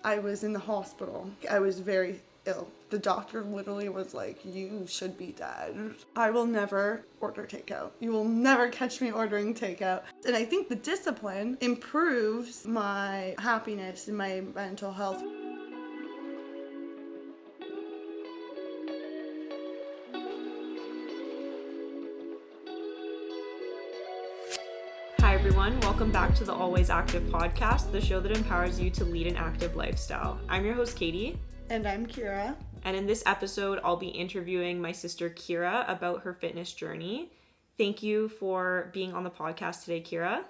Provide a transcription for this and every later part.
I was in the hospital. I was very ill. The doctor literally was like, you should be dead. I will never order takeout. You will never catch me ordering takeout. And I think the discipline improves my happiness and my mental health. Hi everyone, welcome back to the Always Active podcast, the show that empowers you to lead an active lifestyle. I'm your host Katie. And I'm Kyra. And in this episode, I'll be interviewing my sister Kyra about her fitness journey. Thank you for being on the podcast today, Kyra.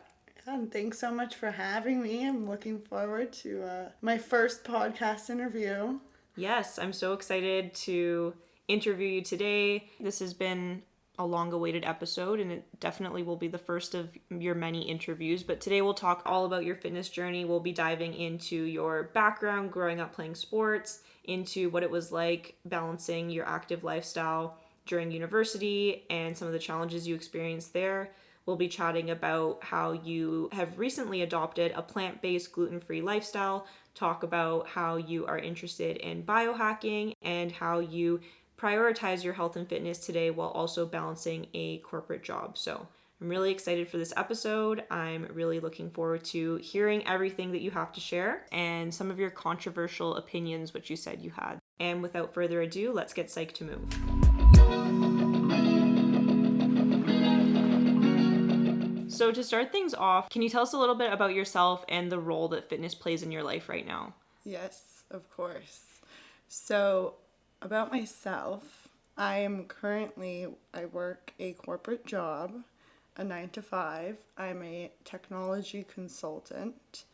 And thanks so much for having me. I'm looking forward to my first podcast interview. Yes, I'm so excited to interview you today. This has been a long-awaited episode, and it definitely will be the first of your many interviews. But today we'll talk all about your fitness journey. We'll be diving into your background, growing up playing sports, into what it was like balancing your active lifestyle during university and some of the challenges you experienced there. We'll be chatting about how you have recently adopted a plant-based gluten-free lifestyle, talk about how you are interested in biohacking and how you prioritize your health and fitness today while also balancing a corporate job. So I'm really excited for this episode. I'm really looking forward to hearing everything that you have to share and some of your controversial opinions, which you said you had. And without further ado, let's get psyched to move. So to start things off, can you tell us a little bit about yourself and the role that fitness plays in your life right now? Yes, of course. So about myself, I work a corporate job, a 9-to-5. I'm a technology consultant.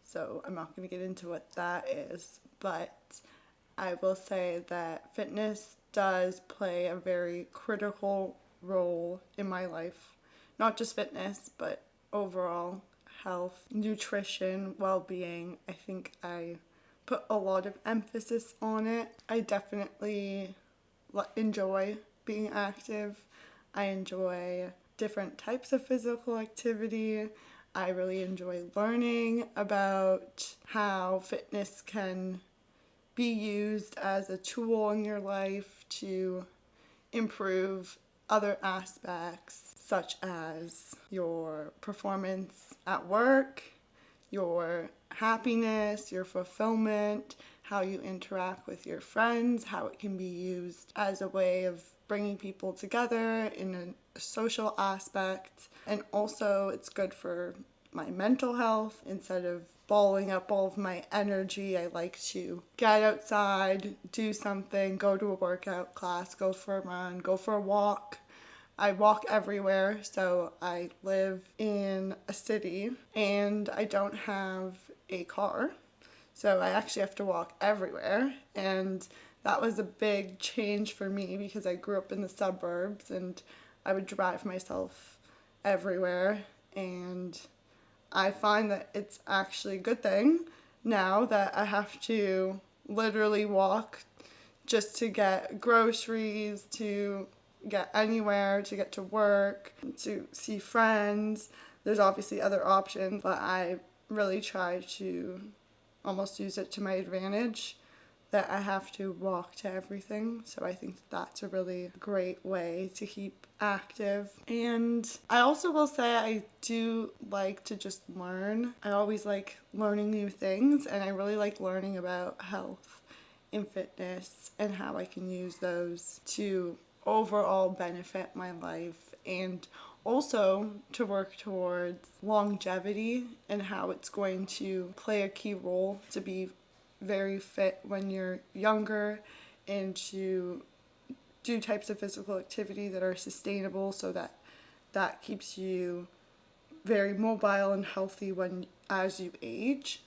So I'm not going to get into what that is, but I will say that fitness does play a very critical role in my life. Not just fitness, but overall health, nutrition, well-being. I think I put a lot of emphasis on it. I definitely enjoy being active. I enjoy different types of physical activity. I really enjoy learning about how fitness can be used as a tool in your life to improve other aspects, such as your performance at work, your happiness, your fulfillment, how you interact with your friends, how it can be used as a way of bringing people together in a social aspect. And also it's good for my mental health. Instead of balling up all of my energy, I like to get outside, do something, go to a workout class, go for a run, go for a walk. I walk everywhere, so I live in a city and I don't have a car, so I actually have to walk everywhere, and that was a big change for me because I grew up in the suburbs and I would drive myself everywhere, and I find that it's actually a good thing now that I have to literally walk just to get groceries, to get anywhere, to get to work, to see friends. There's obviously other options, but I really try to almost use it to my advantage that I have to walk to everything. So I think that's a really great way to keep active. And I also will say I do like to just learn. I always like learning new things, and I really like learning about health and fitness and how I can use those to overall benefit my life, and also to work towards longevity and how it's going to play a key role to be very fit when you're younger and to do types of physical activity that are sustainable, so that keeps you very mobile and healthy as you age.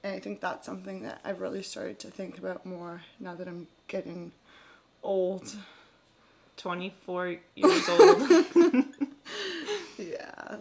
And I think that's something that I've really started to think about more now that I'm getting old. 24 years old. Yeah,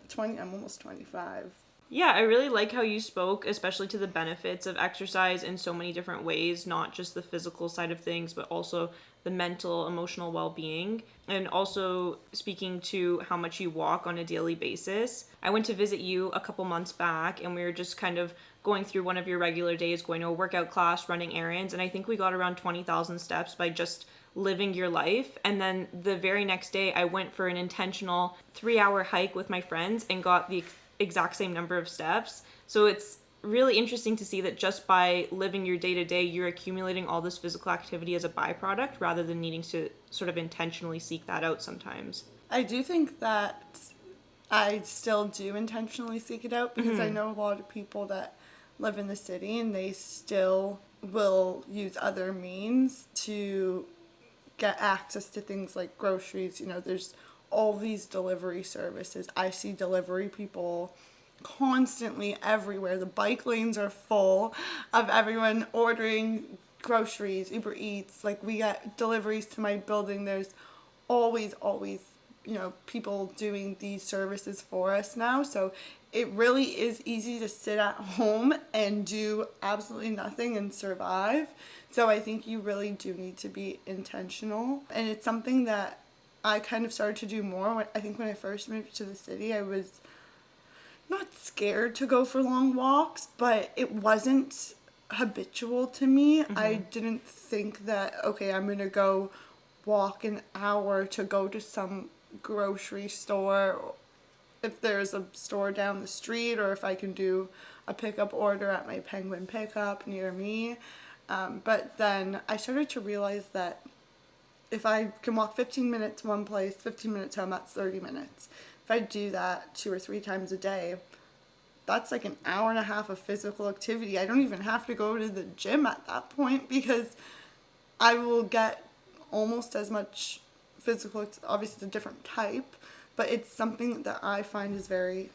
20. I'm almost 25. Yeah, I really like how you spoke, especially to the benefits of exercise in so many different ways, not just the physical side of things, but also the mental, emotional well-being, and also speaking to how much you walk on a daily basis. I went to visit you a couple months back, and we were just kind of going through one of your regular days, going to a workout class, running errands, and I think we got around 20,000 steps by just living your life. And then the very next day I went for an intentional 3-hour hike with my friends and got the exact same number of steps. So it's really interesting to see that just by living your day-to-day, you're accumulating all this physical activity as a byproduct rather than needing to sort of intentionally seek that out sometimes. I do think that I still do intentionally seek it out, because I know a lot of people that live in the city and they still will use other means to get access to things like groceries. There's all these delivery services. I see delivery people constantly everywhere. The bike lanes are full of everyone ordering groceries, Uber Eats. Like, we get deliveries to my building. There's always people doing these services for us now. So it really is easy to sit at home and do absolutely nothing and survive. So I think you really do need to be intentional. And it's something that I kind of started to do more. I think when I first moved to the city, I was not scared to go for long walks, but it wasn't habitual to me. I didn't think that, okay, I'm going to go walk an hour to go to some grocery store, if there's a store down the street, or if I can do a pickup order at my Penguin pickup near me. But then I started to realize that if I can walk 15 minutes one place, 15 minutes home, that's 30 minutes. If I do that 2 or 3 times a day, that's like an hour and a half of physical activity. I don't even have to go to the gym at that point, because I will get almost as much physical, obviously it's a different type, but it's something that I find is very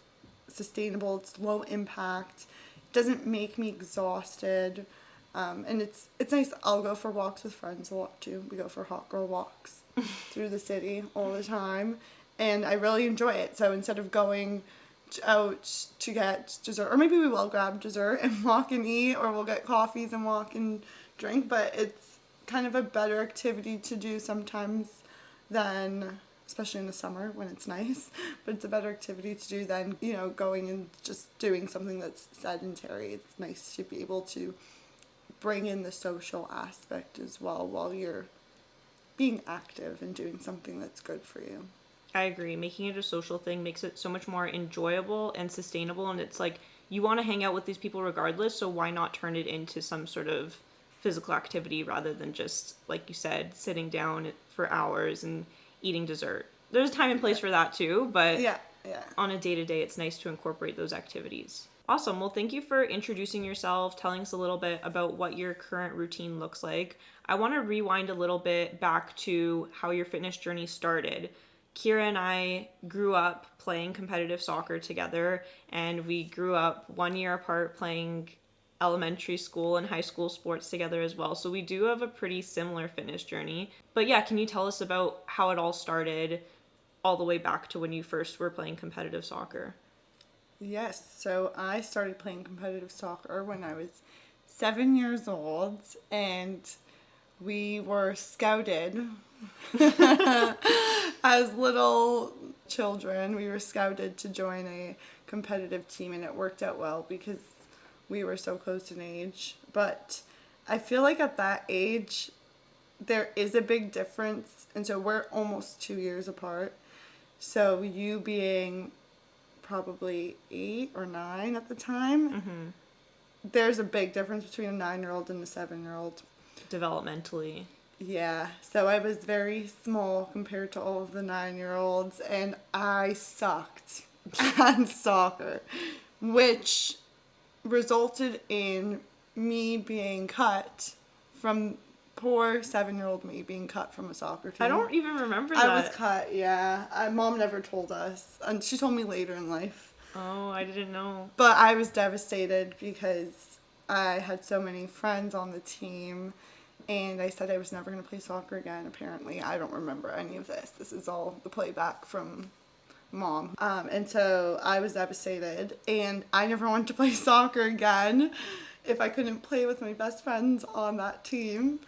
sustainable. It's low impact. It doesn't make me exhausted. And it's nice. I'll go for walks with friends a lot too. We go for hot girl walks through the city all the time, and I really enjoy it. So instead of going out to get dessert, or maybe we will grab dessert and walk and eat, or we'll get coffees and walk and drink, but it's kind of a better activity to do sometimes than, especially in the summer when it's nice, but it's a better activity to do than, going and just doing something that's sedentary. It's nice to be able to bring in the social aspect as well while you're being active and doing something that's good for you. I agree. Making it a social thing makes it so much more enjoyable and sustainable, and it's like you want to hang out with these people regardless, so why not turn it into some sort of physical activity rather than just, like you said, sitting down for hours and eating dessert. There's a time and place for that too, but on a day-to-day, it's nice to incorporate those activities. Awesome. Well, thank you for introducing yourself, telling us a little bit about what your current routine looks like. I want to rewind a little bit back to how your fitness journey started. Kyra and I grew up playing competitive soccer together, and we grew up 1 year apart playing elementary school and high school sports together as well. So we do have a pretty similar fitness journey. But yeah, can you tell us about how it all started all the way back to when you first were playing competitive soccer? Yes, so I started playing competitive soccer when I was 7 years old, and we were scouted as little children. We were scouted to join a competitive team, and it worked out well because we were so close in age. But I feel like at that age, there is a big difference, and so we're almost 2 years apart. So you being probably 8 or 9 at the time, there's a big difference between a 9-year-old and a 7-year-old. Developmentally. Yeah, so I was very small compared to all of the 9-year-olds, and I sucked at soccer, which resulted in me being cut from poor 7-year-old me being cut from a soccer team. I don't even remember that. I was cut, yeah. Mom never told us, and she told me later in life. Oh, I didn't know. But I was devastated because I had so many friends on the team, and I said I was never going to play soccer again, apparently. I don't remember any of this. This is all the playback from Mom. And so I was devastated, and I never wanted to play soccer again if I couldn't play with my best friends on that team.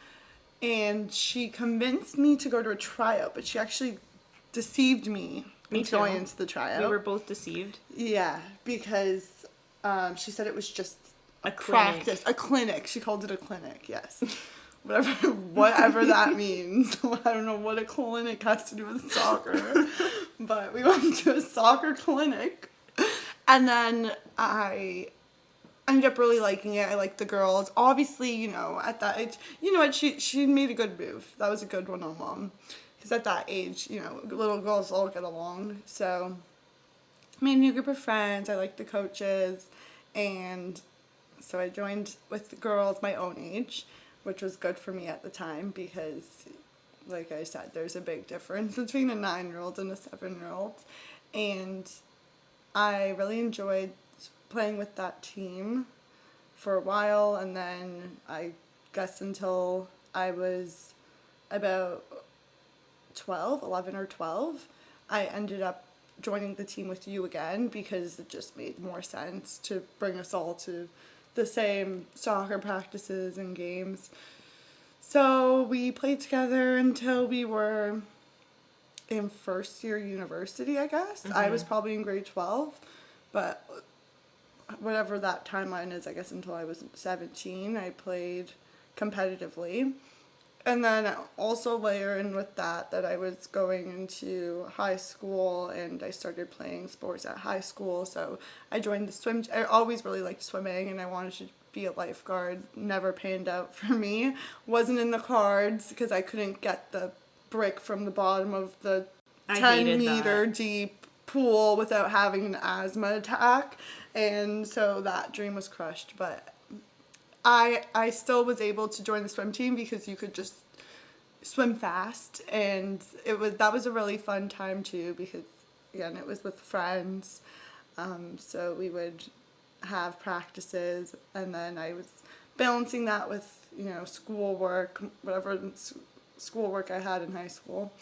And she convinced me to go to a tryout, but she actually deceived me into going into the tryout. We were both deceived. Yeah, because she said it was just practice, a clinic. She called it a clinic, yes. Whatever that means. I don't know what a clinic has to do with soccer, but we went to a soccer clinic, and then I ended up really liking it. I liked the girls. Obviously, you know, at that age, you know what, she made a good move. That was a good one on Mom. Because at that age, you know, little girls all get along. So, I made a new group of friends. I liked the coaches. And so I joined with the girls my own age, which was good for me at the time because, like I said, there's a big difference between a 9-year-old and a 7-year-old. And I really enjoyed playing with that team for a while, and then I guess until I was about 11 or 12, I ended up joining the team with you again because it just made more sense to bring us all to the same soccer practices and games. So we played together until we were in first year university, I guess. Mm-hmm. I was probably in grade 12, but whatever that timeline is, I guess until I was 17, I played competitively. And then also layer in with that I was going into high school and I started playing sports at high school. So I joined the swim. I always really liked swimming and I wanted to be a lifeguard. Never panned out for me. Wasn't in the cards because I couldn't get the brick from the bottom of the 10-meter deep pool without having an asthma attack. And so that dream was crushed. But I still was able to join the swim team because you could just swim fast, and that was a really fun time too because again it was with friends, so we would have practices, and then I was balancing that with, you know, schoolwork, whatever schoolwork I had in high school.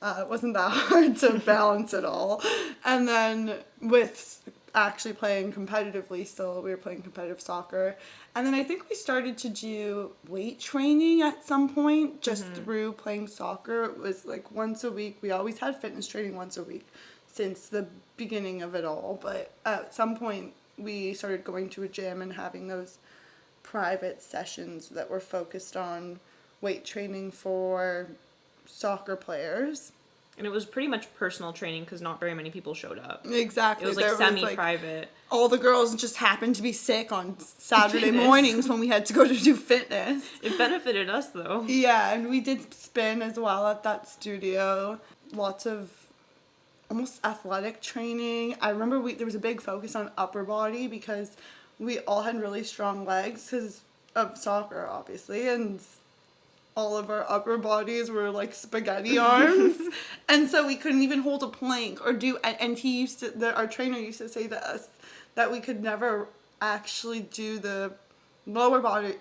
It wasn't that hard to balance it all, and then with actually playing competitively still. We were playing competitive soccer. And then I think we started to do weight training at some point just through playing soccer. It was like once a week. We always had fitness training once a week since the beginning of it all. But at some point we started going to a gym and having those private sessions that were focused on weight training for soccer players. And it was pretty much personal training because not very many people showed up. Exactly. It was like semi-private. All the girls just happened to be sick on Saturday mornings when we had to go to do fitness. It benefited us though. Yeah, and we did spin as well at that studio. Lots of almost athletic training. I remember there was a big focus on upper body because we all had really strong legs because of soccer, obviously, and all of our upper bodies were like spaghetti arms. And so we couldn't even hold a plank or do, and our trainer used to say to us that we could never actually do the lower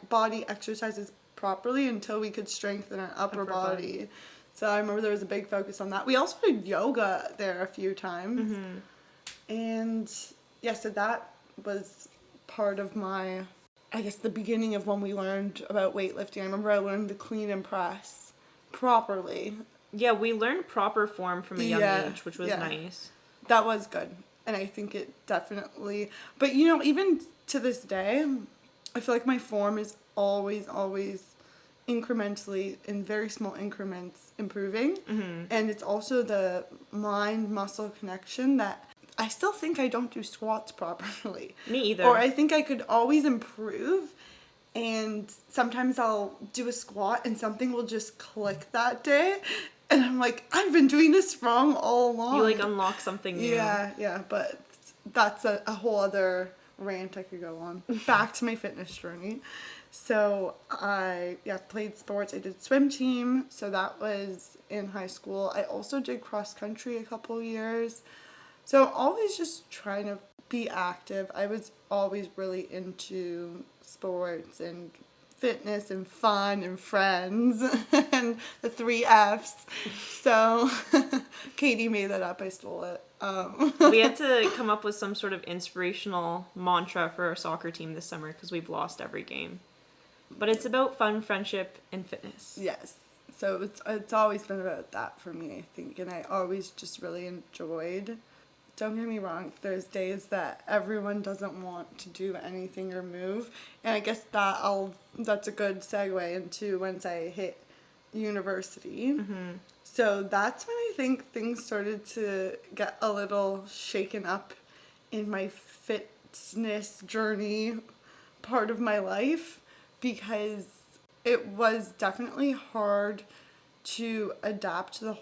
body exercises properly until we could strengthen our upper body. So I remember there was a big focus on that. We also did yoga there a few times. And yeah, so that was part of my, I guess, the beginning of when we learned about weightlifting. I remember I learned to clean and press properly. Yeah, we learned proper form from a young age, which was nice. That was good. And I think it definitely, but you know, even to this day, I feel like my form is always incrementally, in very small increments, improving. And it's also the mind-muscle connection that I still think I don't do squats properly. Me either. Or I think I could always improve, and sometimes I'll do a squat and something will just click that day, and I'm like, I've been doing this wrong all along. You like unlock something new. Yeah, but that's a whole other rant I could go on. Back to my fitness journey. So I played sports. I did swim team, so that was in high school. I also did cross country a couple years. So always just trying to be active. I was always really into sports and fitness and fun and friends and the 3 Fs. So Katie made that up. I stole it. We had to come up with some sort of inspirational mantra for our soccer team this summer because we've lost every game. But it's about fun, friendship, and fitness. Yes. So it's always been about that for me, I think. And I always just really enjoyed don't get me wrong, there's days that everyone doesn't want to do anything or move. And I guess that's a good segue into once I hit university. Mm-hmm. So that's when I think things started to get a little shaken up in my fitness journey part of my life, because it was definitely hard to adapt to the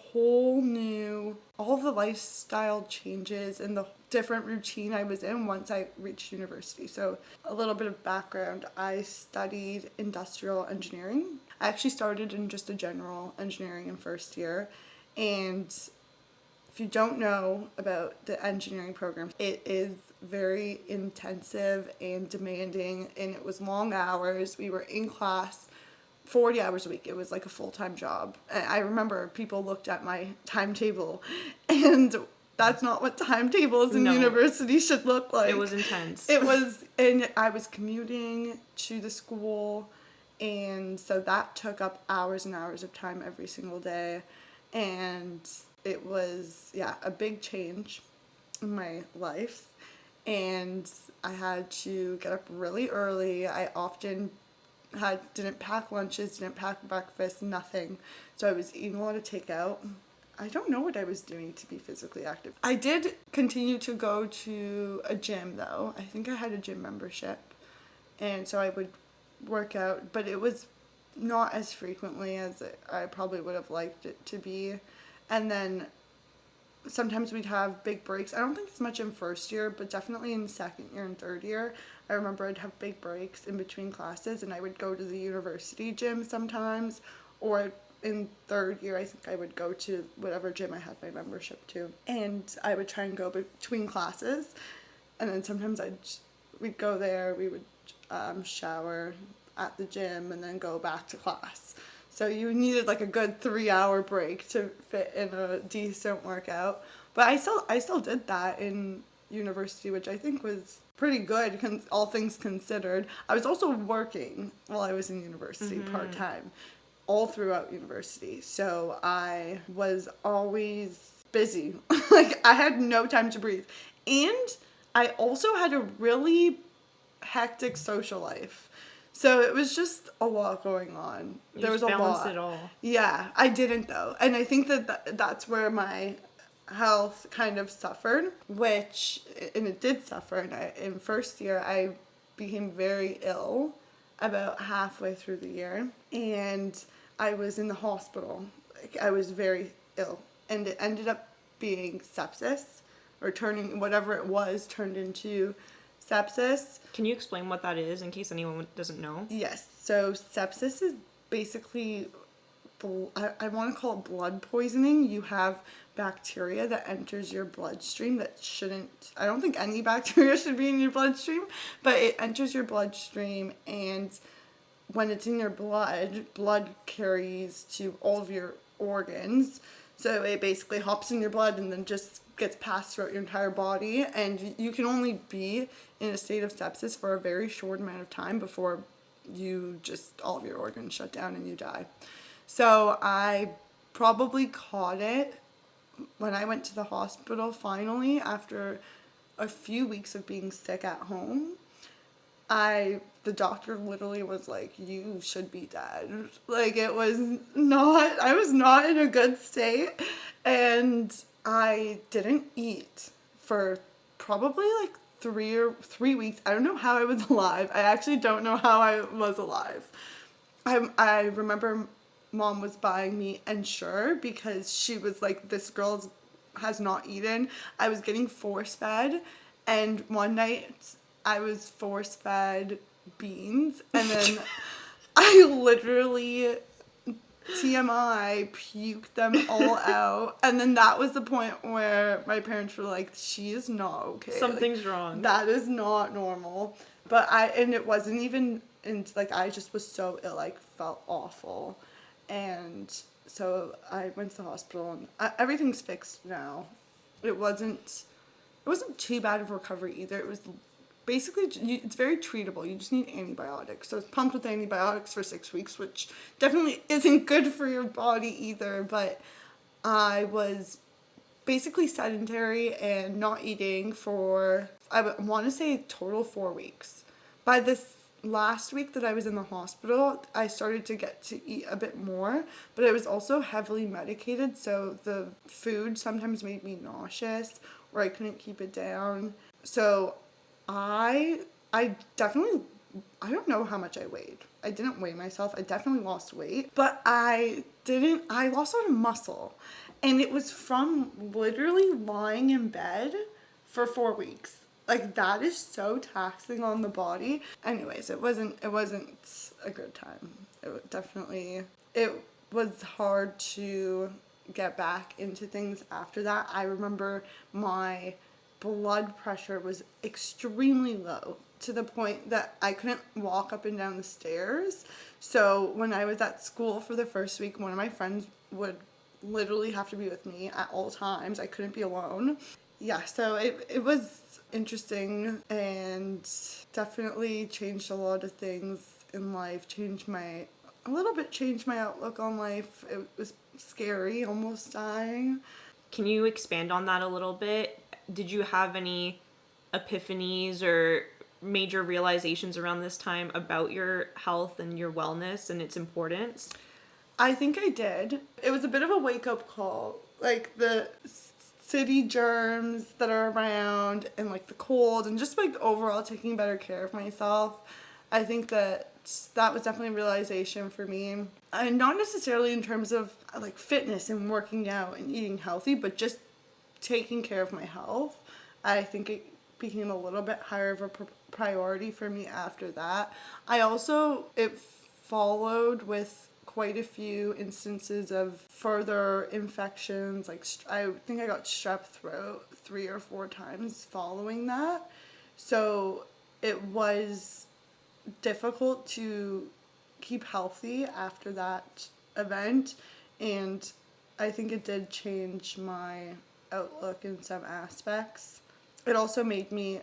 all the lifestyle changes and the different routine I was in once I reached university. So a little bit of background, I studied industrial engineering. I actually started in just a general engineering in first year, and if you don't know about the engineering program, it is very intensive and demanding, and it was long hours. We were in class 40 hours a week. It was like a full-time job. And I remember people looked at my timetable, and that's not what timetables in university should look like. It was intense. It was, and I was commuting to the school, and so that took up hours and hours of time every single day. And it was, a big change in my life. And I had to get up really early. I often didn't pack lunches, didn't pack breakfast, nothing. So I was eating a lot of takeout. I don't know what I was doing to be physically active. I did continue to go to a gym though. I think I had a gym membership. And so I would work out, but it was not as frequently as I probably would have liked it to be. And then sometimes we'd have big breaks. I don't think it's much in first year, but definitely in second year and third year. I remember I'd have big breaks in between classes, and I would go to the university gym sometimes, or in third year I think I would go to whatever gym I had my membership to, and I would try and go between classes. And then sometimes we'd go there, we would shower at the gym and then go back to class. So you needed like a good 3-hour break to fit in a decent workout. But I still did that in university, which I think was pretty good, all things considered. I was also working while I was in university part-time, all throughout university. So I was always busy. Like, I had no time to breathe. And I also had a really hectic social life. So it was just a lot going on. There was a lot. Balanced it all. Yeah, I didn't though. And I think that's where my health kind of suffered, and it did suffer. And in first year, I became very ill about halfway through the year. And I was in the hospital. I was very ill. And it ended up being sepsis, or turned into sepsis. Can you explain what that is in case anyone doesn't know? Yes. So sepsis is basically, I want to call it blood poisoning. You have bacteria that enters your bloodstream that shouldn't, I don't think any bacteria should be in your bloodstream, but it enters your bloodstream, and when it's in your blood carries to all of your organs. So it basically hops in your blood and then just gets passed throughout your entire body, and you can only be in a state of sepsis for a very short amount of time before all of your organs shut down and you die. So I probably caught it when I went to the hospital finally after a few weeks of being sick at home. The doctor literally was like, you should be dead. Like, I was not in a good state, and I didn't eat for probably like 3 weeks. I don't know how I was alive. I actually don't know how I was alive. I remember Mom was buying me Ensure because she was like, this girl has not eaten. I was getting force fed, and one night I was force fed beans, and then I literally, TMI, puked them all out. And then that was the point where my parents were like, she is not okay. Something's wrong. That is not normal. But it wasn't even, I just was so ill, I felt awful. And so I went to the hospital, and everything's fixed now. It wasn't too bad of recovery either. It was basically, it's very treatable. You just need antibiotics. So I was pumped with antibiotics for 6 weeks, which definitely isn't good for your body either. But I was basically sedentary and not eating for, I want to say, total 4 weeks. By this last week that I was in the hospital, I started to get to eat a bit more, but I was also heavily medicated, so the food sometimes made me nauseous or I couldn't keep it down. So I definitely, I don't know how much I weighed. I didn't weigh myself. I definitely lost weight, but I lost a lot of muscle. And it was from literally lying in bed for 4 weeks. Like, that is so taxing on the body. Anyways, it wasn't a good time. It was hard to get back into things after that. I remember my blood pressure was extremely low to the point that I couldn't walk up and down the stairs. So when I was at school for the first week, one of my friends would literally have to be with me at all times. I couldn't be alone. Yeah, so it was interesting and definitely changed a lot of things in life. Changed my outlook on life. It was scary, almost dying. Can you expand on that a little bit? Did you have any epiphanies or major realizations around this time about your health and your wellness and its importance? I think I did. It was a bit of a wake-up call. Like, the city germs that are around and, like, the cold and just, like, overall taking better care of myself. I think that was definitely a realization for me. And not necessarily in terms of, like, fitness and working out and eating healthy, but just taking care of my health. I think it became a little bit higher of a priority for me after that. It followed with quite a few instances of further infections. Like, I think I got strep throat 3 or 4 times following that. So it was difficult to keep healthy after that event, and I think it did change my outlook in some aspects. It also made me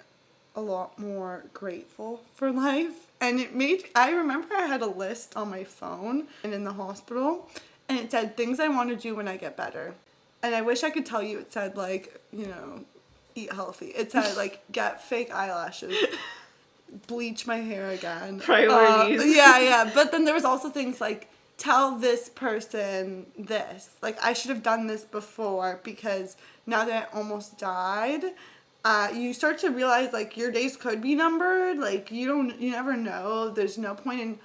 a lot more grateful for life, and I remember I had a list on my phone and in the hospital, and it said things I want to do when I get better. And I wish I could tell you it said, like, eat healthy. It said, like, get fake eyelashes, bleach my hair again. Priorities. Yeah. But then there was also things like, tell this person this. Like, I should have done this before, because now that I almost died, you start to realize, like, your days could be numbered. Like, you never know. There's no point in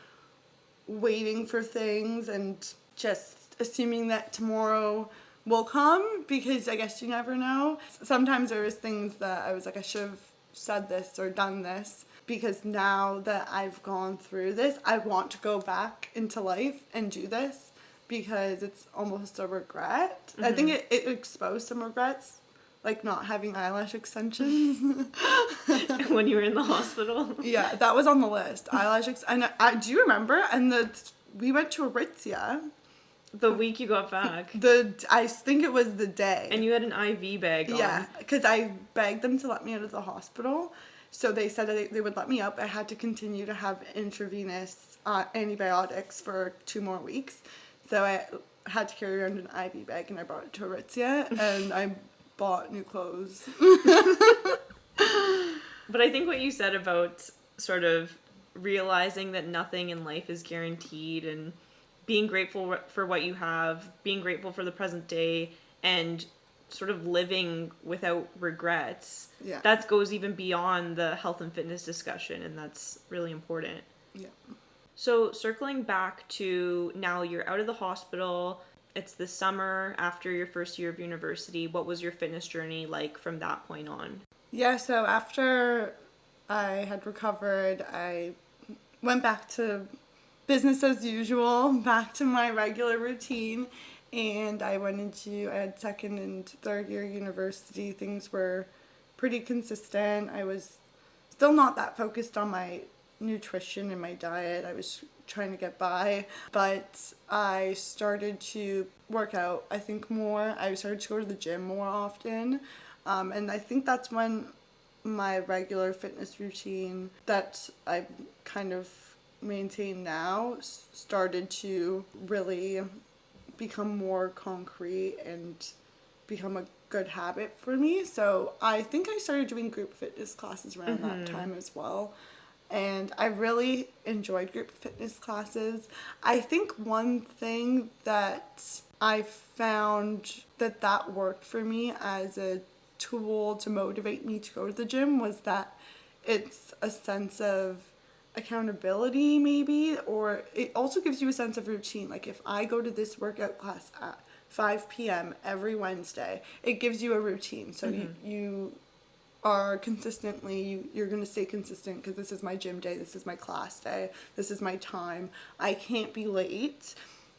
waiting for things and just assuming that tomorrow will come, because I guess you never know. Sometimes there was things that I was like, I should have said this or done this, because now that I've gone through this, I want to go back into life and do this, because it's almost a regret. Mm-hmm. I think it exposed some regrets, like not having eyelash extensions. When you were in the hospital? Yeah, that was on the list. And I do you remember? And we went to Aritzia. The week you got back. I think it was the day. And you had an IV bag on. Yeah, because I begged them to let me out of the hospital. So they said that they would let me up. I had to continue to have intravenous antibiotics for 2 more weeks. So I had to carry around an IV bag, and I brought it to Aritzia, and I bought new clothes. But I think what you said about sort of realizing that nothing in life is guaranteed, and being grateful for what you have, being grateful for the present day, and sort of living without regrets. Yeah. That goes even beyond the health and fitness discussion, and that's really important. Yeah. So circling back to now, you're out of the hospital. It's the summer after your first year of university. What was your fitness journey like from that point on? Yeah, so after I had recovered, I went back to business as usual, back to my regular routine, and I had 2nd and 3rd year university. Things were pretty consistent. I was still not that focused on my nutrition and my diet. I was trying to get by, but I started to work out, I think, more. I started to go to the gym more often, and I think that's when my regular fitness routine that I kind of maintain now started to really become more concrete and become a good habit for me. So I think I started doing group fitness classes around that time as well. And I really enjoyed group fitness classes. I think one thing that I found that worked for me as a tool to motivate me to go to the gym was that it's a sense of accountability, maybe, or it also gives you a sense of routine. Like if I go to this workout class at 5 p.m. every Wednesday, it gives you a routine. So you are consistently, you're going to stay consistent because this is my gym day, this is my class day, this is my time. I can't be late.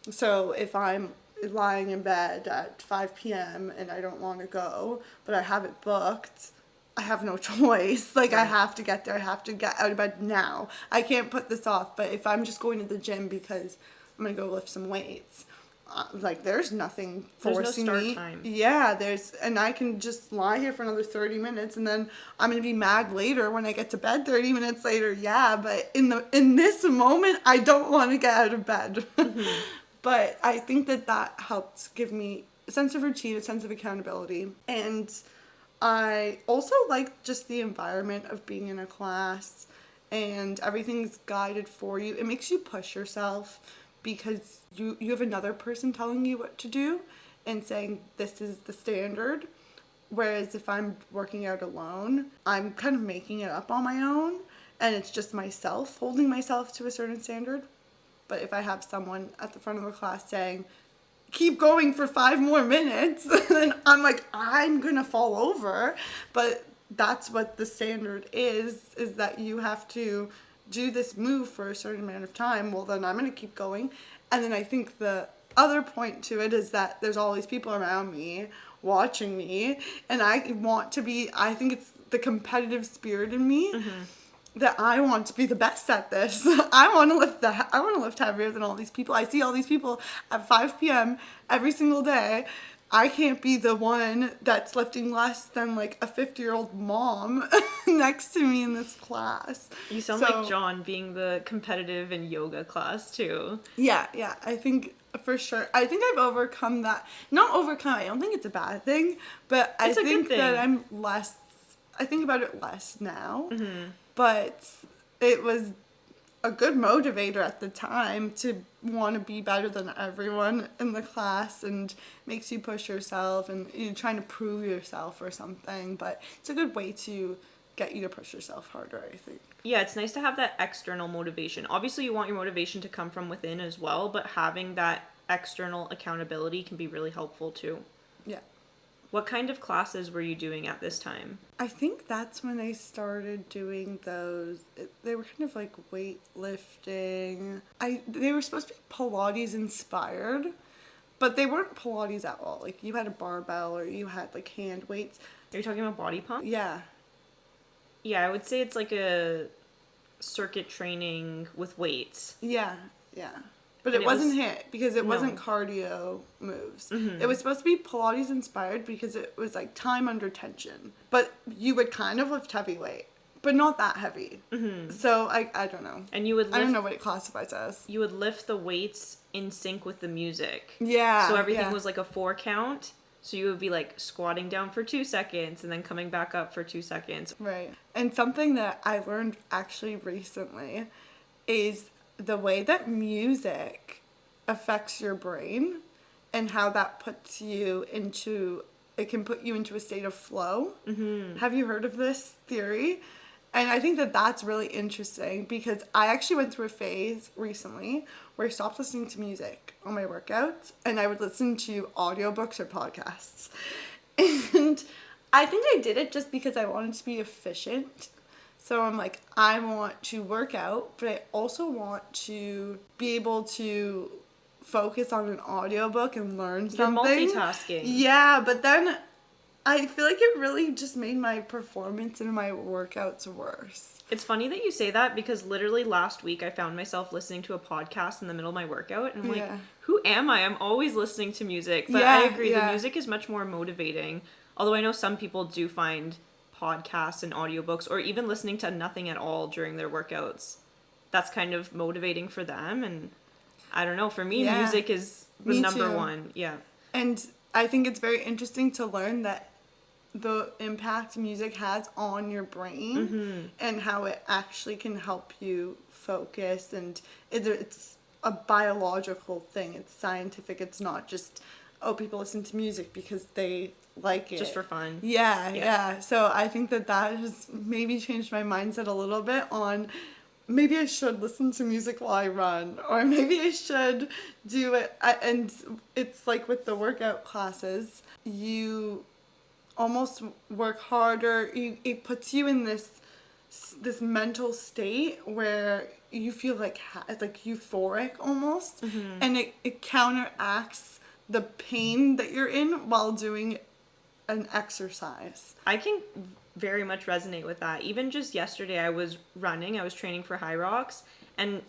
So if I'm lying in bed at 5 p.m. and I don't want to go, but I have it booked, I have no choice. Like, I have to get there. I have to get out of bed now. I can't put this off. But if I'm just going to the gym because I'm going to go lift some weights, like, there's nothing forcing me. There's no start time. Yeah, and I can just lie here for another 30 minutes, and then I'm going to be mad later when I get to bed 30 minutes later. Yeah, but in this moment, I don't want to get out of bed. But I think that helped give me a sense of routine, a sense of accountability. And I also like just the environment of being in a class and everything's guided for you. It makes you push yourself because you have another person telling you what to do and saying this is the standard. Whereas if I'm working out alone, I'm kind of making it up on my own and it's just myself holding myself to a certain standard. But if I have someone at the front of the class saying, keep going for 5 more minutes, then I'm like, I'm gonna fall over. But that's what the standard is that you have to do this move for a certain amount of time. Well, then I'm gonna keep going. And then I think the other point to it is that there's all these people around me watching me, and I think it's the competitive spirit in me. That I want to be the best at this. I want to lift heavier than all these people. I see all these people at 5 p.m. every single day. I can't be the one that's lifting less than like a 50-year-old mom next to me in this class. You sound like John being the competitive in yoga class too. Yeah, I think for sure. I think I've overcome that. Not overcome, I don't think it's a bad thing, but I think that I think about it less now. But it was a good motivator at the time to want to be better than everyone in the class, and makes you push yourself and you're trying to prove yourself or something. But it's a good way to get you to push yourself harder, I think. Yeah, it's nice to have that external motivation. Obviously, you want your motivation to come from within as well, but having that external accountability can be really helpful too. Yeah. What kind of classes were you doing at this time? I think that's when I started doing those. They were kind of like weightlifting. They were supposed to be Pilates inspired, but they weren't Pilates at all. Like, you had a barbell or you had like hand weights. Are you talking about body pump? Yeah. Yeah, I would say it's like a circuit training with weights. Yeah. But it wasn't HIIT because it wasn't cardio moves. It was supposed to be Pilates inspired because it was like time under tension. But you would kind of lift heavy weight, but not that heavy. So I don't know. And you would I don't know what it classifies as. You would lift the weights in sync with the music. Yeah. So everything was like a 4 count. So you would be like squatting down for 2 seconds and then coming back up for 2 seconds. Right. And something that I learned actually recently is the way that music affects your brain and how that it can put you into a state of flow. Have you heard of this theory? And I think that's really interesting because I actually went through a phase recently where I stopped listening to music on my workouts and I would listen to audiobooks or podcasts. And I think I did it just because I wanted to be efficient. So I'm like, I want to work out, but I also want to be able to focus on an audiobook and learn something. You're multitasking. Yeah, but then I feel like it really just made my performance and my workouts worse. It's funny that you say that because literally last week I found myself listening to a podcast in the middle of my workout and I'm like, who am I? I'm always listening to music. But I agree, the music is much more motivating. Although I know some people do find podcasts and audiobooks or even listening to nothing at all during their workouts, that's kind of motivating for them. And I don't know, for me music is the number one. Yeah. And I think it's very interesting to learn that the impact music has on your brain and how it actually can help you focus, and it's a biological thing. It's scientific. It's not just, oh, people listen to music because they like it. Just for fun. Yeah. So I think that has maybe changed my mindset a little bit on maybe I should listen to music while I run, or maybe I should do it. And it's like with the workout classes, you almost work harder. It puts you in this mental state where you feel like it's like euphoric almost, and it counteracts the pain that you're in while doing an exercise. I can very much resonate with that. Even just yesterday, I was training for High Rocks, and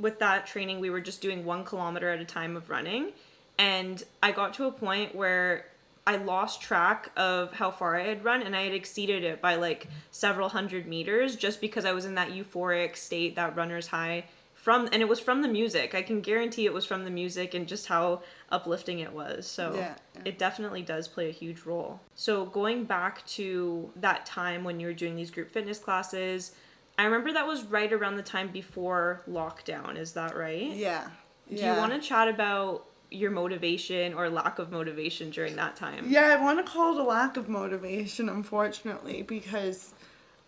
with that training, we were just doing 1 kilometer at a time of running, and I got to a point where I lost track of how far I had run, and I had exceeded it by like several hundred meters just because I was in that euphoric state, that runner's high and it was from the music. I can guarantee it was from the music and just how uplifting it was. So It definitely does play a huge role. So going back to that time when you were doing these group fitness classes, I remember that was right around the time before lockdown. Is that right? Yeah. Do you want to chat about your motivation or lack of motivation during that time? Yeah, I want to call it a lack of motivation, unfortunately, because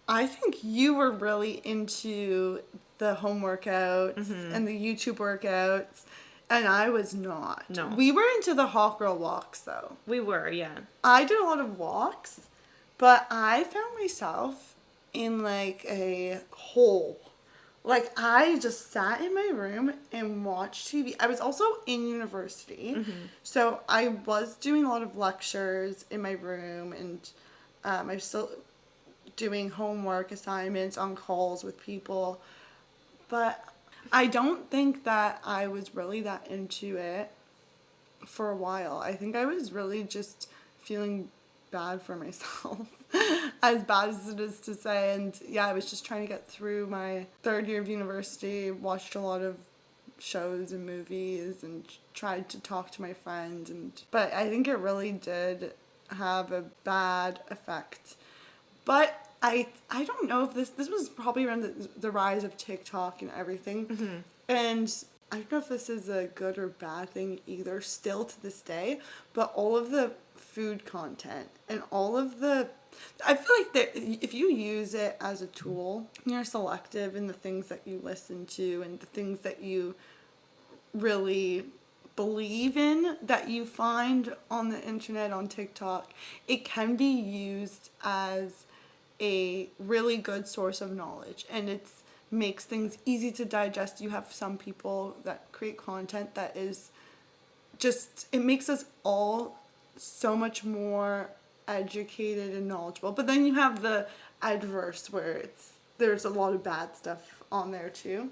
I think you were really into the home workouts and the YouTube workouts, and I was not. No. We were into the hot girl walks, though. We were, yeah. I did a lot of walks, but I found myself in like a hole. Like, I just sat in my room and watched TV. I was also in university, so I was doing a lot of lectures in my room, and I'm still doing homework assignments on calls with people. But I don't think that I was really that into it for a while. I think I was really just feeling bad for myself, as bad as it is to say. And yeah, I was just trying to get through my 3rd year of university, watched a lot of shows and movies, and tried to talk to my friends. But I think it really did have a bad effect. But I don't know if this was probably around the rise of TikTok and everything. And I don't know if this is a good or bad thing either, still to this day, but all of the food content and all of I feel like that if you use it as a tool, you're selective in the things that you listen to and the things that you really believe in that you find on the internet, on TikTok. It can be used as a really good source of knowledge, and it makes things easy to digest. You have some people that create content that is just, it makes us all so much more educated and knowledgeable. But then you have the adverse where there's a lot of bad stuff on there too.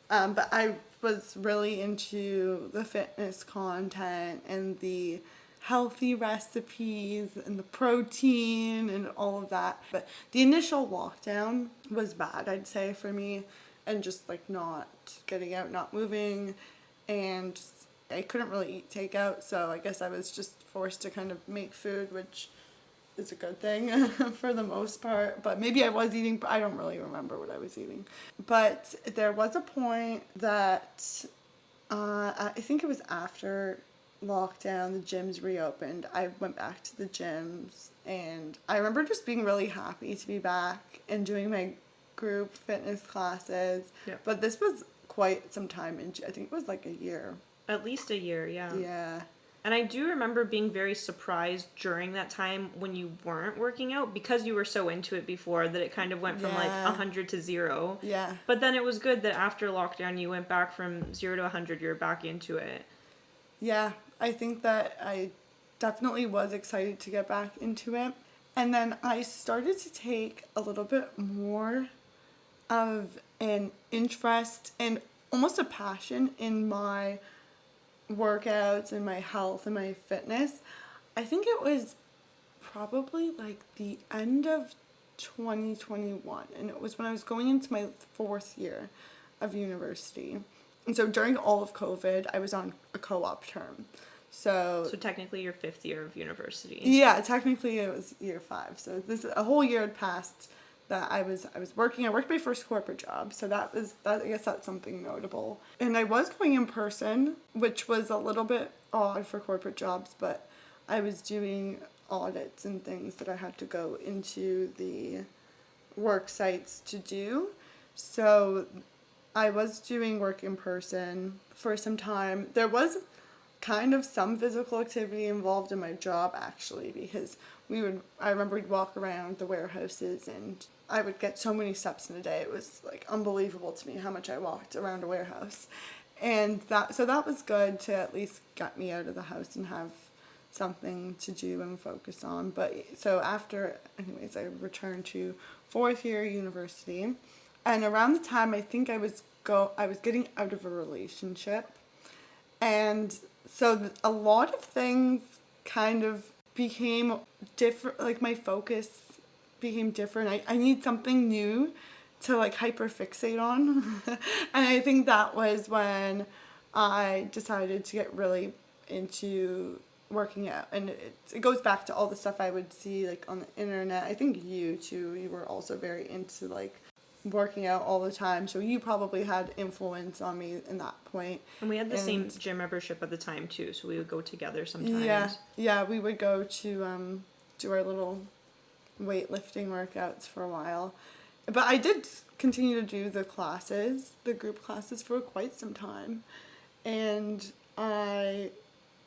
But I was really into the fitness content and the healthy recipes and the protein and all of that. But the initial lockdown was bad, I'd say, for me, and just like not getting out, not moving, and I couldn't really eat takeout, so I guess I was just forced to kind of make food, which is a good thing for the most part. But maybe I was eating, but I don't really remember what I was eating. But there was a point that I think it was after lockdown, the gyms reopened. I went back to the gyms, and I remember just being really happy to be back and doing my group fitness classes. Yep. But this was quite some time into, I think it was like a year. At least a year, yeah. Yeah. And I do remember being very surprised during that time when you weren't working out, because you were so into it before that it kind of went from like 100 to 0. Yeah. But then it was good that after lockdown you went back from 0 to 100, you're back into it. Yeah, I think that I definitely was excited to get back into it. And then I started to take a little bit more of an interest and almost a passion in my workouts and my health and my fitness. I think it was probably like the end of 2021, and it was when I was going into my 4th year of university. And so during all of COVID, I was on a co-op term. So technically your 5th year of university. Yeah, technically it was year 5. So this a whole year had passed that I was working. I worked my first corporate job, so that I guess that's something notable. And I was going in person, which was a little bit odd for corporate jobs, but I was doing audits and things that I had to go into the work sites to do. So I was doing work in person for some time. There was kind of some physical activity involved in my job, actually, because I remember we'd walk around the warehouses and I would get so many steps in a day. It was like unbelievable to me how much I walked around a warehouse. And that was good to at least get me out of the house and have something to do and focus on. But so after, anyways, I returned to 4th year university, and around the time I think I was getting out of a relationship, and so a lot of things kind of became different. Like my focus became different. I need something new to like hyperfixate on, and I think that was when I decided to get really into working out. And it goes back to all the stuff I would see like on the internet. I think you too, you were also very into like working out all the time, so you probably had influence on me in that point. And we had the same gym membership at the time too, so we would go together sometimes. Yeah, we would go to do our little weightlifting workouts for a while. But I did continue to do the group classes for quite some time. And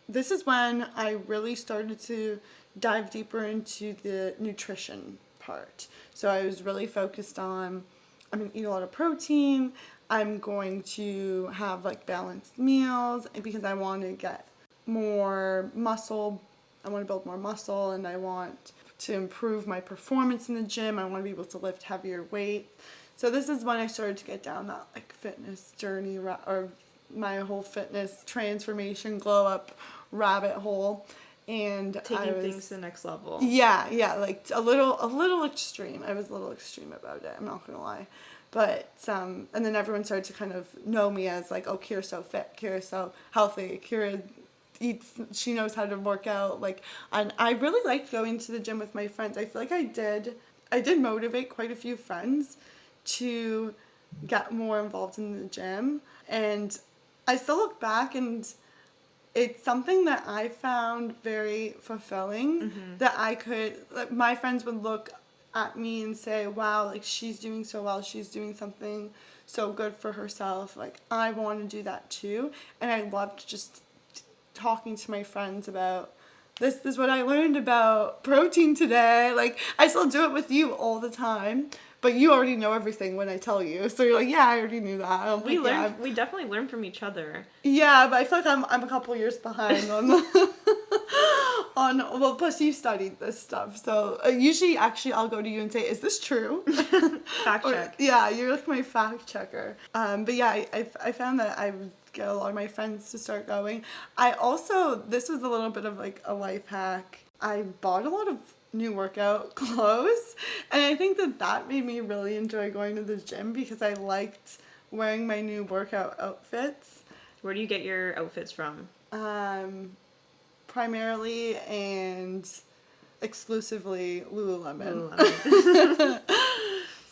this is when I really started to dive deeper into the nutrition part. So I was really focused on, I'm going to eat a lot of protein. I'm going to have like balanced meals because I want to get more muscle. I want to build more muscle, and I want to improve my performance in the gym. I want to be able to lift heavier weight. So this is when I started to get down that like fitness journey, or my whole fitness transformation glow up rabbit hole. And taking things to the next level. Yeah, like a little extreme. I was a little extreme about it, I'm not gonna lie. But and then everyone started to kind of know me as like, oh, Kyra's so fit, Kyra's so healthy, Kyra eats, she knows how to work out. Like, and I really liked going to the gym with my friends. I feel like I did motivate quite a few friends to get more involved in the gym. And I still look back, and it's something that I found very fulfilling, that I could, like, my friends would look at me and say, wow, like, she's doing so well, she's doing something so good for herself, like, I want to do that too. And I loved just talking to my friends about, this is what I learned about protein today. Like, I still do it with you all the time, but you already know everything when I tell you. So you're like, yeah, I already knew that. We definitely learn from each other. Yeah, but I feel like I'm a couple years behind on well, plus you studied this stuff. So usually, actually, I'll go to you and say, is this true? Fact check. Yeah, you're like my fact checker. But yeah, I found that I would get a lot of my friends to start going. This was a little bit of like a life hack. I bought a lot of new workout clothes, and I think that made me really enjoy going to the gym because I liked wearing my new workout outfits. Where do you get your outfits from? Primarily and exclusively Lululemon.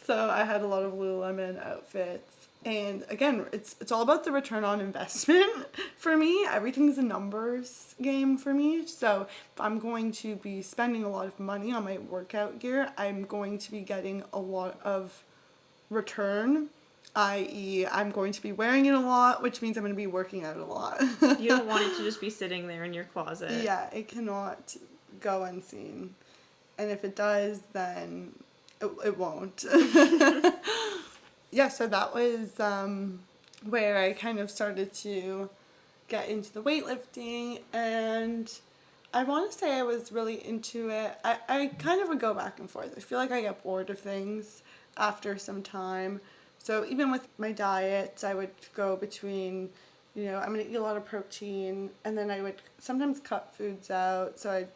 So I had a lot of Lululemon outfits. And again, it's all about the return on investment for me. Everything's a numbers game for me. So if I'm going to be spending a lot of money on my workout gear, I'm going to be getting a lot of return, i.e. I'm going to be wearing it a lot, which means I'm going to be working out a lot. You don't want it to just be sitting there in your closet. Yeah, it cannot go unseen. And if it does, then it won't. Yeah, so that was where I kind of started to get into the weightlifting, and I want to say I was really into it. I kind of would go back and forth. I feel like I get bored of things after some time. So even with my diet, I would go between, I'm going to eat a lot of protein, and then I would sometimes cut foods out. So I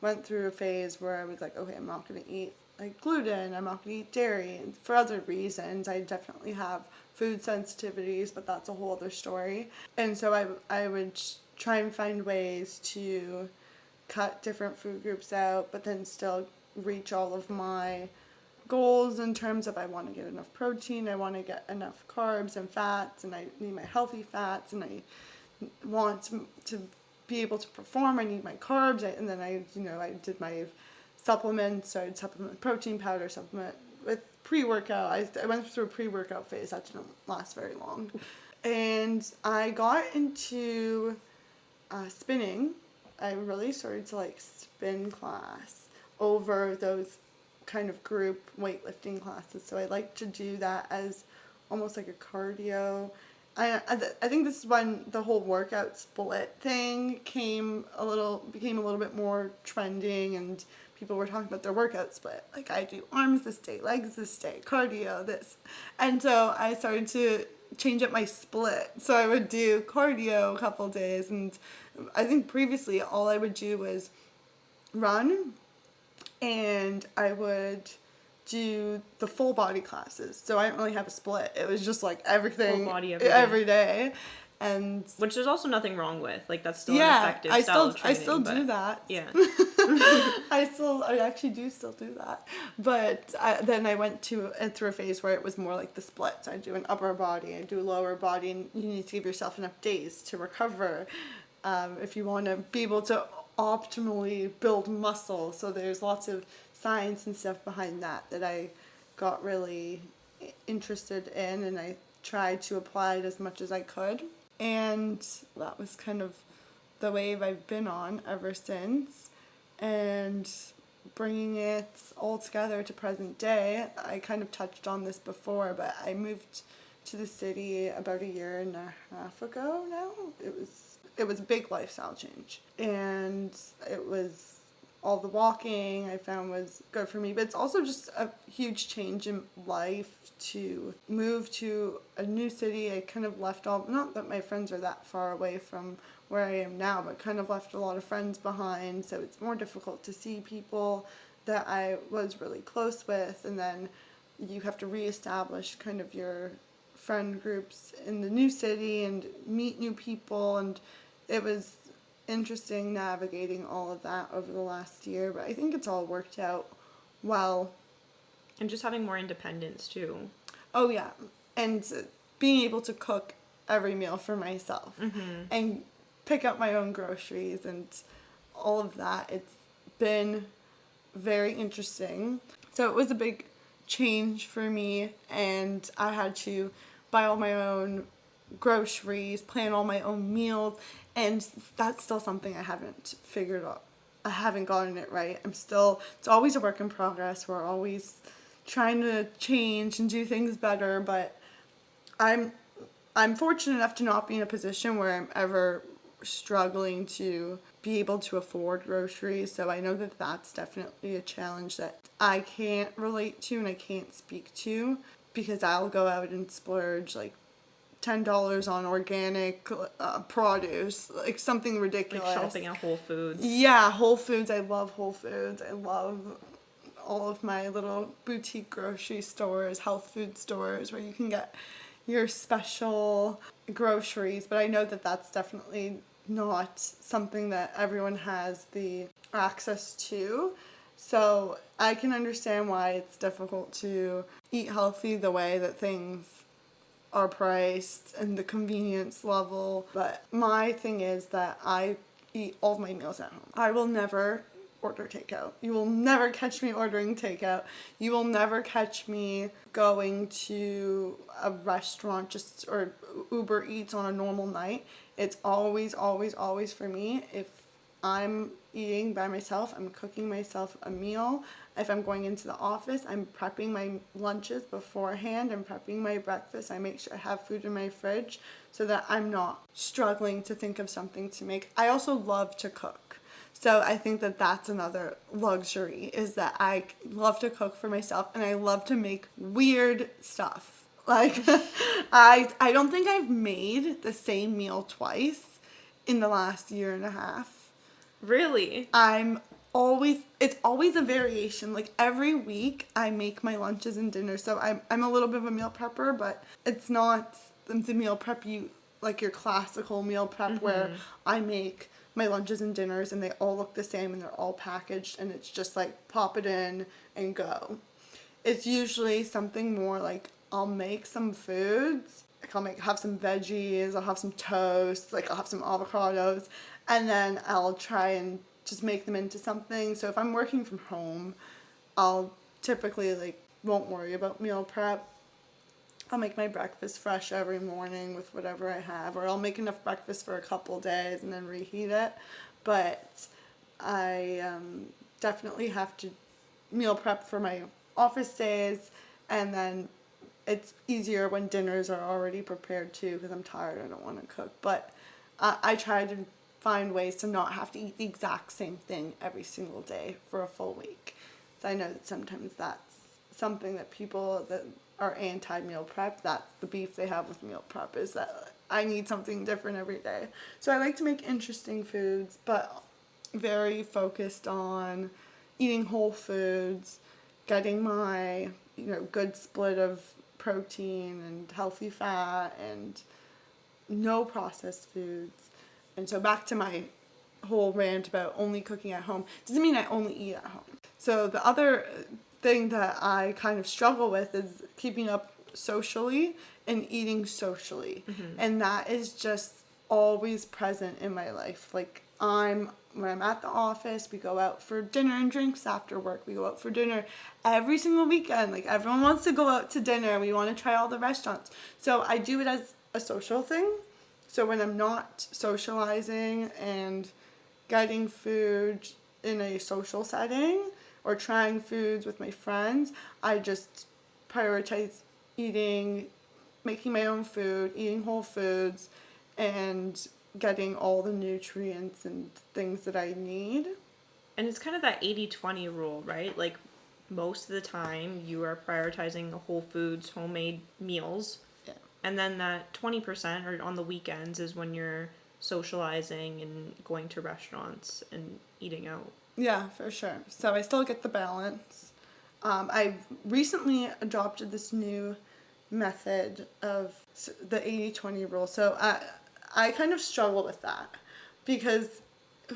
went through a phase where I was like, okay, I'm not going to eat like gluten, I'm not going to eat dairy, and for other reasons. I definitely have food sensitivities, but that's a whole other story. And so I would try and find ways to cut different food groups out, but then still reach all of my goals in terms of I want to get enough protein, I want to get enough carbs and fats, and I need my healthy fats, and I want to be able to perform. I need my carbs, and then I did my supplements. So I'd supplement with protein powder, supplement with pre-workout. I went through a pre-workout phase that didn't last very long, and I got into spinning. I really started to like spin class over those kind of group weightlifting classes. So I like to do that as almost like a cardio. I think this is when the whole workout split thing became a little bit more trending, and people were talking about their workout split. Like, I do arms this day, legs this day, cardio this. And so I started to change up my split. So I would do cardio a couple days, and I think previously all I would do was run, and I would do the full body classes. So I didn't really have a split. It was just like everything full body every day. And which there's also nothing wrong with. Like, that's still an effective style of training. I still do that. Yeah. I actually do still do that. But then I went through a phase where it was more like the splits. I do an upper body, I do a lower body, and you need to give yourself enough days to recover if you want to be able to optimally build muscle. So there's lots of science and stuff behind that I got really interested in, and I tried to apply it as much as I could. And that was kind of the wave I've been on ever since. And bringing it all together to present day, I kind of touched on this before, but I moved to the city about a year and a half ago now. It was a big lifestyle change, and it was all the walking I found was good for me, but it's also just a huge change in life to move to a new city. I kind of left not that my friends are that far away from where I am now, but kind of left a lot of friends behind, so it's more difficult to see people that I was really close with, and then you have to reestablish kind of your friend groups in the new city and meet new people, and it was interesting navigating all of that over the last year, but I think it's all worked out well. And just having more independence too. Oh yeah, and being able to cook every meal for myself and pick up my own groceries and all of that. It's been very interesting. So it was a big change for me, and I had to buy all my own groceries, plan all my own meals, and that's still something I haven't figured out. I haven't gotten it right. It's always a work in progress. We're always trying to change and do things better, but I'm fortunate enough to not be in a position where I'm ever struggling to be able to afford groceries. So I know that that's definitely a challenge that I can't relate to and I can't speak to, because I'll go out and splurge like $10 on organic produce, like something ridiculous. Like shopping at Whole Foods. Yeah, Whole Foods. I love Whole Foods. I love all of my little boutique grocery stores, health food stores where you can get your special groceries. But I know that that's definitely not something that everyone has the access to. So I can understand why it's difficult to eat healthy the way that things are priced and the convenience level. But my thing is that I eat all of my meals at home. I will never order takeout. You will never catch me ordering takeout. You will never catch me going to a restaurant or Uber Eats on a normal night. It's always, always, always for me. If I'm eating by myself, I'm cooking myself a meal. If I'm going into the office, I'm prepping my lunches beforehand. I'm prepping my breakfast. I make sure I have food in my fridge so that I'm not struggling to think of something to make. I also love to cook. So I think that that's another luxury, is that I love to cook for myself and I love to make weird stuff. Like, I don't think I've made the same meal twice in the last year and a half. Really? It's always a variation. Like, every week I make my lunches and dinners. So I'm a little bit of a meal prepper, but it's not the meal prep you like your classical meal prep where I make my lunches and dinners and they all look the same and they're all packaged and it's just like pop it in and go. It's usually something more like I'll make some foods, like have some veggies, I'll have some toast, like I'll have some avocados, and then I'll try and just make them into something. So if I'm working from home, I'll typically like won't worry about meal prep. I'll make my breakfast fresh every morning with whatever I have, or I'll make enough breakfast for a couple days and then reheat it. But I definitely have to meal prep for my office days, and then it's easier when dinners are already prepared too because I'm tired, I don't want to cook. But I try to find ways to not have to eat the exact same thing every single day for a full week. So I know that sometimes that's something that people that are anti-meal prep, that's the beef they have with meal prep, is that I need something different every day. So I like to make interesting foods, but very focused on eating whole foods, getting my, good split of protein and healthy fat and no processed foods. And so back to my whole rant about only cooking at home, doesn't mean I only eat at home. So the other thing that I kind of struggle with is keeping up socially and eating socially. And that is just always present in my life. Like when I'm at the office, we go out for dinner and drinks after work. We go out for dinner every single weekend. Like everyone wants to go out to dinner. We want to try all the restaurants. So I do it as a social thing. So when I'm not socializing and getting food in a social setting or trying foods with my friends, I just prioritize making my own food, eating whole foods, and getting all the nutrients and things that I need. And it's kind of that 80-20 rule, right? Like most of the time you are prioritizing the whole foods, homemade meals. Yeah. And then that 20% or on the weekends is when you're socializing and going to restaurants and eating out. Yeah, for sure. So I still get the balance. I've recently adopted this new method of the 80-20 rule. So I kind of struggle with that because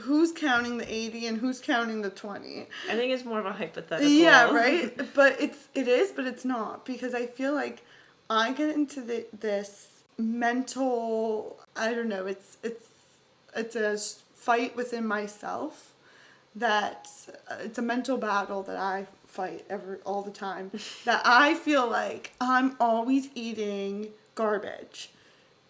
who's counting the 80 and who's counting the 20? I think it's more of a hypothetical. Yeah, right? But it is, but it's not, because I feel like I get into this mental, I don't know, it's a fight within myself that it's a mental battle that I fight all the time, that I feel like I'm always eating garbage.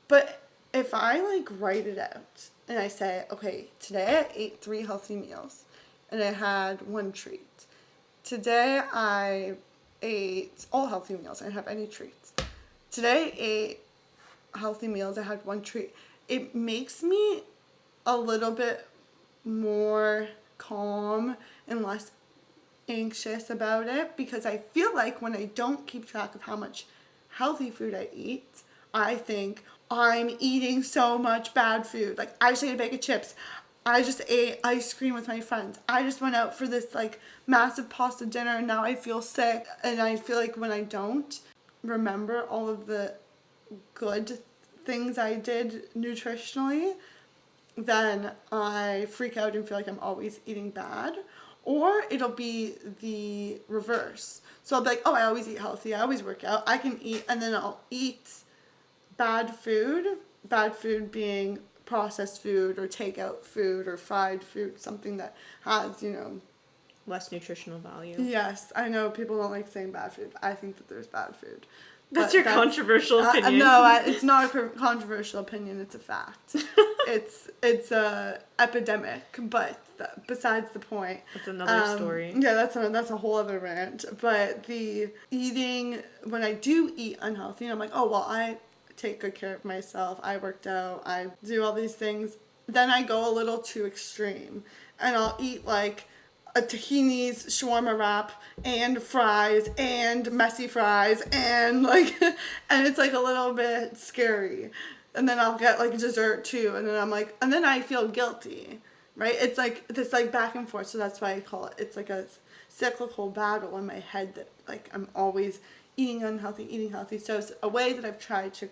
But if I like write it out and I say, okay, today I ate 3 healthy meals and I had 1 treat. Today I ate all healthy meals. I didn't have any treats. Today I ate healthy meals. I had 1 treat. It makes me a little bit more calm and less anxious about it, because I feel like when I don't keep track of how much healthy food I eat, I think I'm eating so much bad food. Like I just ate a bag of chips. I just ate ice cream with my friends. I just went out for this like massive pasta dinner and now I feel sick. And I feel like when I don't remember all of the good things I did nutritionally, then I freak out and feel like I'm always eating bad. Or it'll be the reverse. So I'll be like, oh, I always eat healthy. I always work out. I can eat, and then I'll eat bad food being processed food or takeout food or fried food, something that has, less nutritional value. Yes, I know people don't like saying bad food. I think that there's bad food. That's your controversial opinion. No, it's not a controversial opinion. It's a fact. it's a epidemic, but besides the point. That's another story. Yeah, that's a whole other rant. But the eating, when I do eat unhealthy, I'm like, oh, well, I take good care of myself. I worked out. I do all these things. Then I go a little too extreme. And I'll eat like a tahini's shawarma wrap and fries and messy fries and and it's like a little bit scary. And then I'll get like dessert too, and then I feel guilty, right? It's like this like back and forth. So that's why I call it's like a cyclical battle in my head that like I'm always eating unhealthy, eating healthy. So it's a way that I've tried to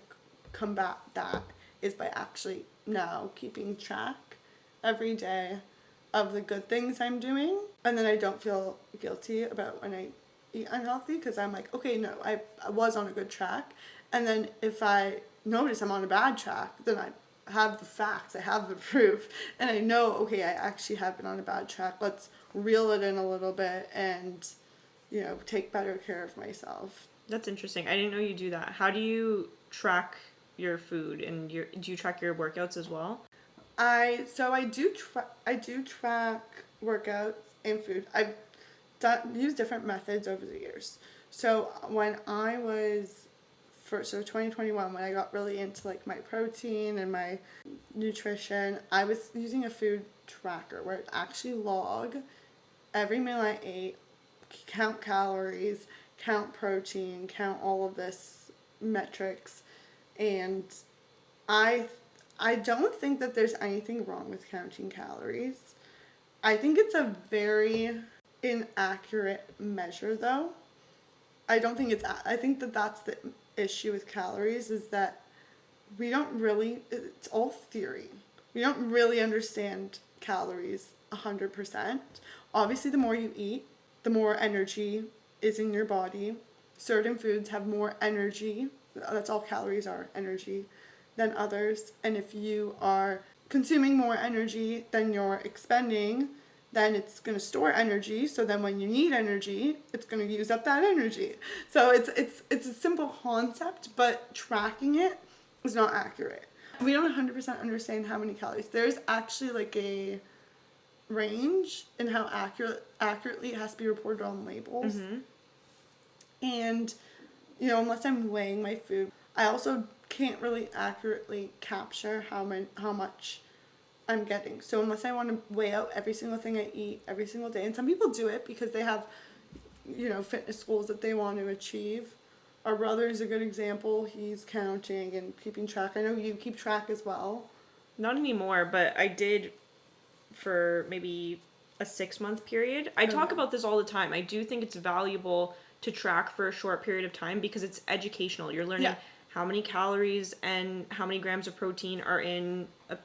combat that is by actually now keeping track every day of the good things I'm doing. And then I don't feel guilty about when I eat unhealthy, because I'm like, okay, no, I was on a good track. And then if I notice I'm on a bad track, then I have the facts, I have the proof, and I know, okay, I actually have been on a bad track. Let's reel it in a little bit and, take better care of myself. That's interesting. I didn't know you do that. How do you track your food and do you track your workouts as well? I do track workouts and food. I've used different methods over the years. So when I was 2021, when I got really into like my protein and my nutrition, I was using a food tracker where it actually log every meal I ate, count calories, count protein, count all of this metrics, and I I don't think that there's anything wrong with counting calories. I think it's a very inaccurate measure though. I think that that's the issue with calories, is that it's all theory. We don't really understand calories 100%. Obviously, the more you eat, the more energy is in your body. Certain foods have more energy. That's all calories are, energy, than others. And if you are consuming more energy than you're expending, then it's going to store energy. So then when you need energy, it's going to use up that energy. So it's a simple concept, but tracking it is not accurate. We don't 100% understand how many calories. There's actually like a range in how accurately it has to be reported on labels. Mm-hmm. And, unless I'm weighing my food, I also can't really accurately capture how much I'm getting. So unless I want to weigh out every single thing I eat every single day, and some people do it because they have, fitness goals that they want to achieve. Our brother is a good example. He's counting and keeping track. I know you keep track as well. Not anymore, but I did for maybe a 6-month period. I talk about this all the time. I do think it's valuable to track for a short period of time because it's educational. You're learning how many calories and how many grams of protein are in a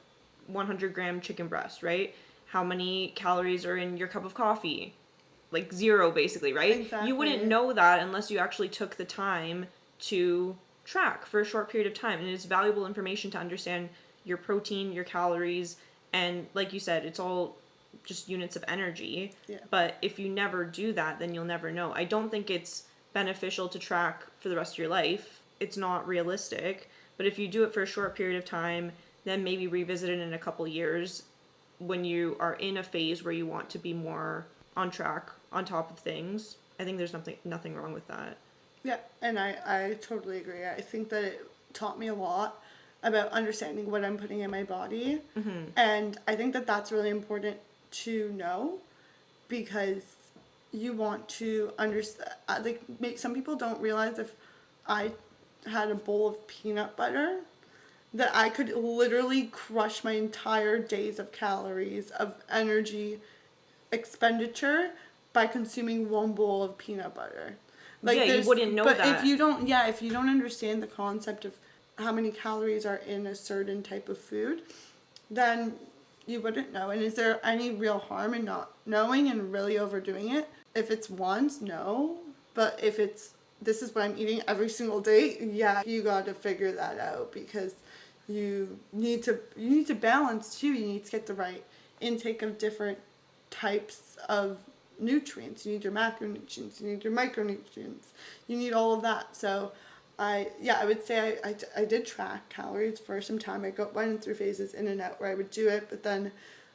100-gram chicken breast, right? How many calories are in your cup of coffee? Like 0, basically, right? Exactly. You wouldn't know that unless you actually took the time to track for a short period of time. And it's valuable information to understand your protein, your calories, and like you said, it's all just units of energy. Yeah. But if you never do that, then you'll never know. I don't think it's beneficial to track for the rest of your life. It's not realistic. But if you do it for a short period of time, then maybe revisit it in a couple years when you are in a phase where you want to be more on track, on top of things. I think there's nothing wrong with that. Yeah, and I totally agree. I think that it taught me a lot about understanding what I'm putting in my body. Mm-hmm. And I think that that's really important to know, because you want to understand, some people don't realize if I had a bowl of peanut butter, that I could literally crush my entire days of calories, of energy expenditure by consuming one bowl of peanut butter. You wouldn't know that. But if you don't understand the concept of how many calories are in a certain type of food, then you wouldn't know. And is there any real harm in not knowing and really overdoing it? If it's once, no. But if this is what I'm eating every single day, yeah, you got to figure that out, because you need to balance too. You need to get the right intake of different types of nutrients. You need your macronutrients, you need your micronutrients, you need all of that. So I would say I did track calories for some time. I went through phases in and out where I would do it, but then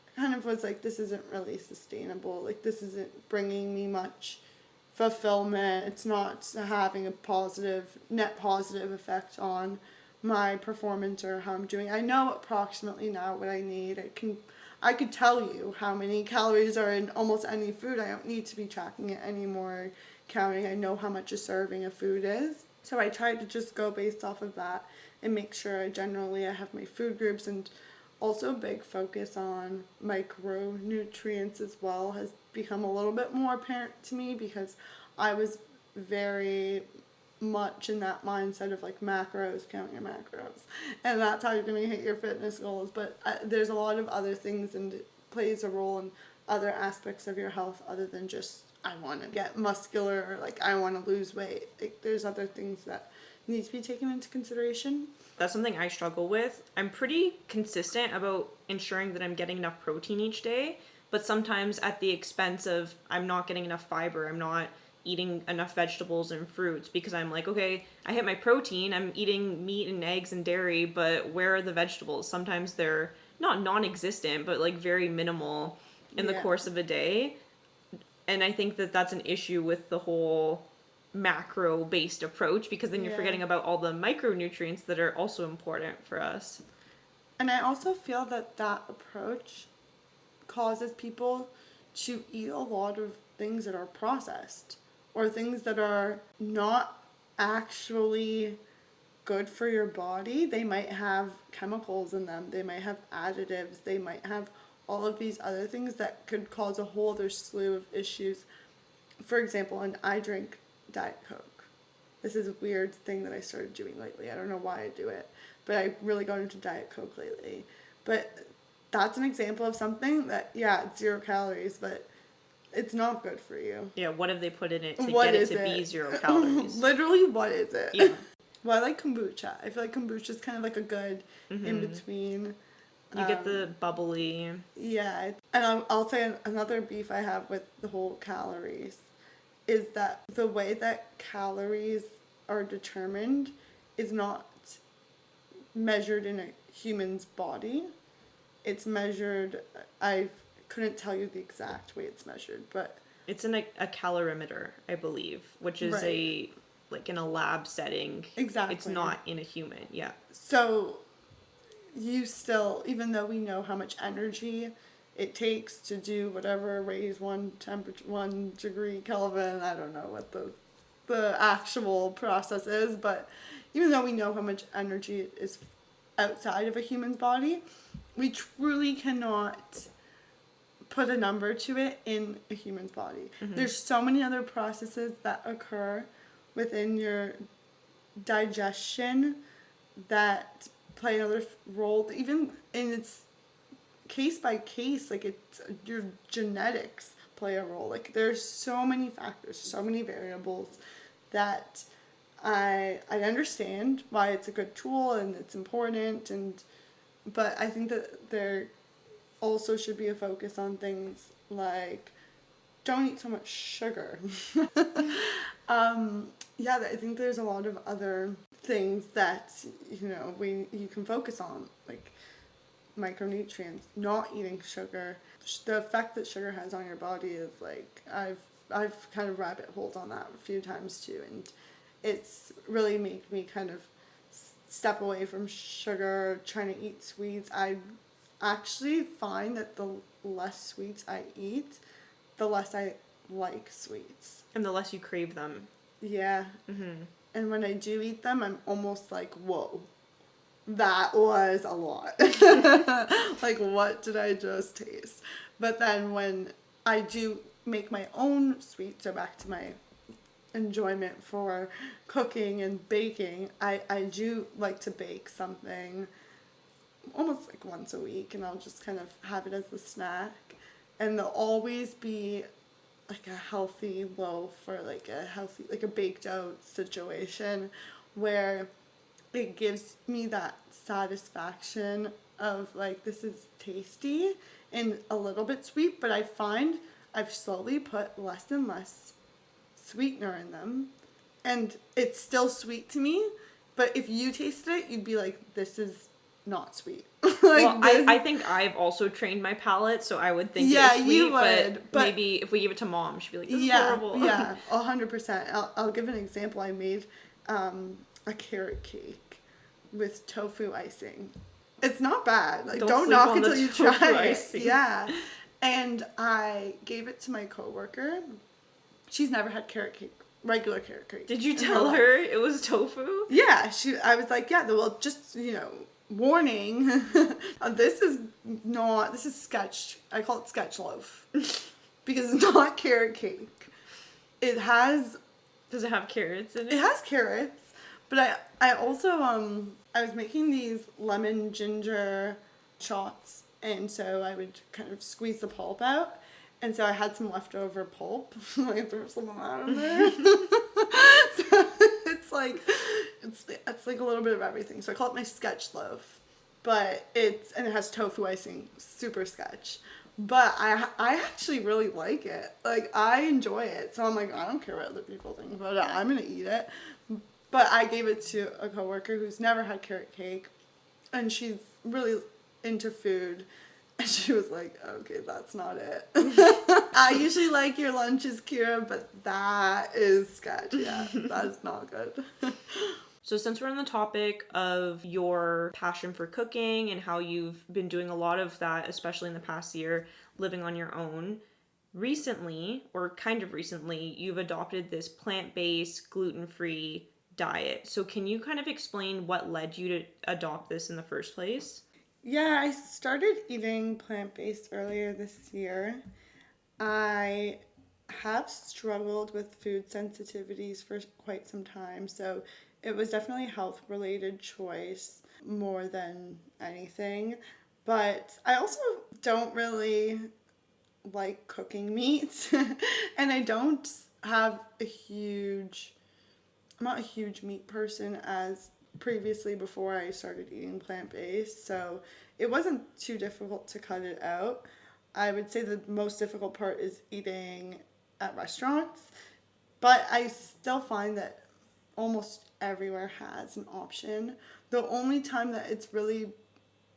I kind of was like, this isn't really sustainable. Like, this isn't bringing me much fulfillment. It's not having a net positive effect on my performance or how I'm doing. I know approximately now what I need. I could tell you how many calories are in almost any food. I don't need to be tracking it anymore, counting. I know how much a serving of food is. So I try to just go based off of that and make sure I have my food groups, and also a big focus on micronutrients as well has become a little bit more apparent to me, because I was very much in that mindset of like macros, count your macros, and that's how you're going to hit your fitness goals. But there's a lot of other things, and it plays a role in other aspects of your health other than just I want to get muscular or like I want to lose weight. Like there's other things that need to be taken into consideration. That's something I struggle with. I'm pretty consistent about ensuring that I'm getting enough protein each day, but sometimes at the expense of I'm not getting enough fiber, I'm not eating enough vegetables and fruits, because I'm like, okay, I hit my protein, I'm eating meat and eggs and dairy, but where are the vegetables? Sometimes they're not non-existent, but like very minimal in the course of a day. And I think that that's an issue with the whole macro-based approach, because then you're forgetting about all the micronutrients that are also important for us. And I also feel that that approach causes people to eat a lot of things that are processed or things that are not actually good for your body. They might have chemicals in them, they might have additives, they might have all of these other things that could cause a whole other slew of issues. For example, and I drink Diet Coke. This is a weird thing that I started doing lately. I don't know why I do it, but I really got into Diet Coke lately. But that's an example of something that, it's 0 calories, but it's not good for you. Yeah, what have they put in it to get it to be 0 calories? Literally, what is it? Yeah. Well, I like kombucha. I feel like kombucha is kind of like a good in-between. You get the bubbly. Yeah. And I'll say another beef I have with the whole calories is that the way that calories are determined is not measured in a human's body. It's measured, I couldn't tell you the exact way it's measured, but it's in a calorimeter, I believe, which is in a lab setting. Exactly. It's not in a human. Yeah. So you still, even though we know how much energy it takes to do whatever, raise 1 degree Kelvin, I don't know what the actual process is, but even though we know how much energy is outside of a human's body, we truly cannot put a number to it in a human's body. There's so many other processes that occur within your digestion that play another role, even in its case by case, like it's your genetics play a role. Like there's so many factors, so many variables that I understand why it's a good tool and it's important, but I think that there also should be a focus on things like don't eat so much sugar. I think there's a lot of other things that you can focus on, like micronutrients, not eating sugar. The effect that sugar has on your body is like I've kind of rabbit holed on that a few times too, and it's really made me kind of step away from sugar, trying to eat sweets. I actually find that the less sweets I eat, the less I like sweets. And the less you crave them. Yeah. And when I do eat them, I'm almost like, whoa, that was a lot. Like, what did I just taste? But then when I do make my own sweets, so back to my enjoyment for cooking and baking, I do like to bake something almost like once a week, and I'll just kind of have it as a snack. And there'll always be like a healthy loaf or like a baked out situation where it gives me that satisfaction of like, this is tasty and a little bit sweet, but I find I've slowly put less and less sweetener in them, and it's still sweet to me, but if you tasted it, you'd be like, this is not sweet. I think I've also trained my palate, so I would think it's sweet, you would, but maybe if we give it to mom, she'd be like, this is horrible. Yeah, 100%. I'll give an example. I made a carrot cake with tofu icing. It's not bad. Like, don't knock until you try it. Yeah. And I gave it to my coworker. She's never had carrot cake, regular carrot cake. Did you tell her it was tofu? Yeah. I was like, well, just, warning. This is sketch. I call it sketch loaf because it's not carrot cake. It has Does it have carrots in it? It has carrots, but I also I was making these lemon ginger shots, and so I would kind of squeeze the pulp out, and so I had some leftover pulp. I threw some of that in there. So it's like a little bit of everything. So I call it my sketch loaf, but it has tofu icing, super sketch. But I actually really like it. Like, I enjoy it. So I'm like, I don't care what other people think about it. I'm going to eat it. But I gave it to a coworker who's never had carrot cake. And she's really into food. And she was like, okay, that's not it. I usually like your lunches, Kyra, but that is sketch. Yeah, that is not good. So since we're on the topic of your passion for cooking and how you've been doing a lot of that, especially in the past year, living on your own, recently, or kind of recently, you've adopted this plant-based, gluten-free diet. So can you kind of explain what led you to adopt this in the first place? Yeah, I started eating plant-based earlier this year. I have struggled with food sensitivities for quite some time, so it was definitely a health related choice more than anything. But I also don't really like cooking meat, and I don't have I'm not a huge meat person as previously before I started eating plant-based, so it wasn't too difficult to cut it out. I would say the most difficult part is eating at restaurants, but I still find that almost everywhere has an option. The only time that it's really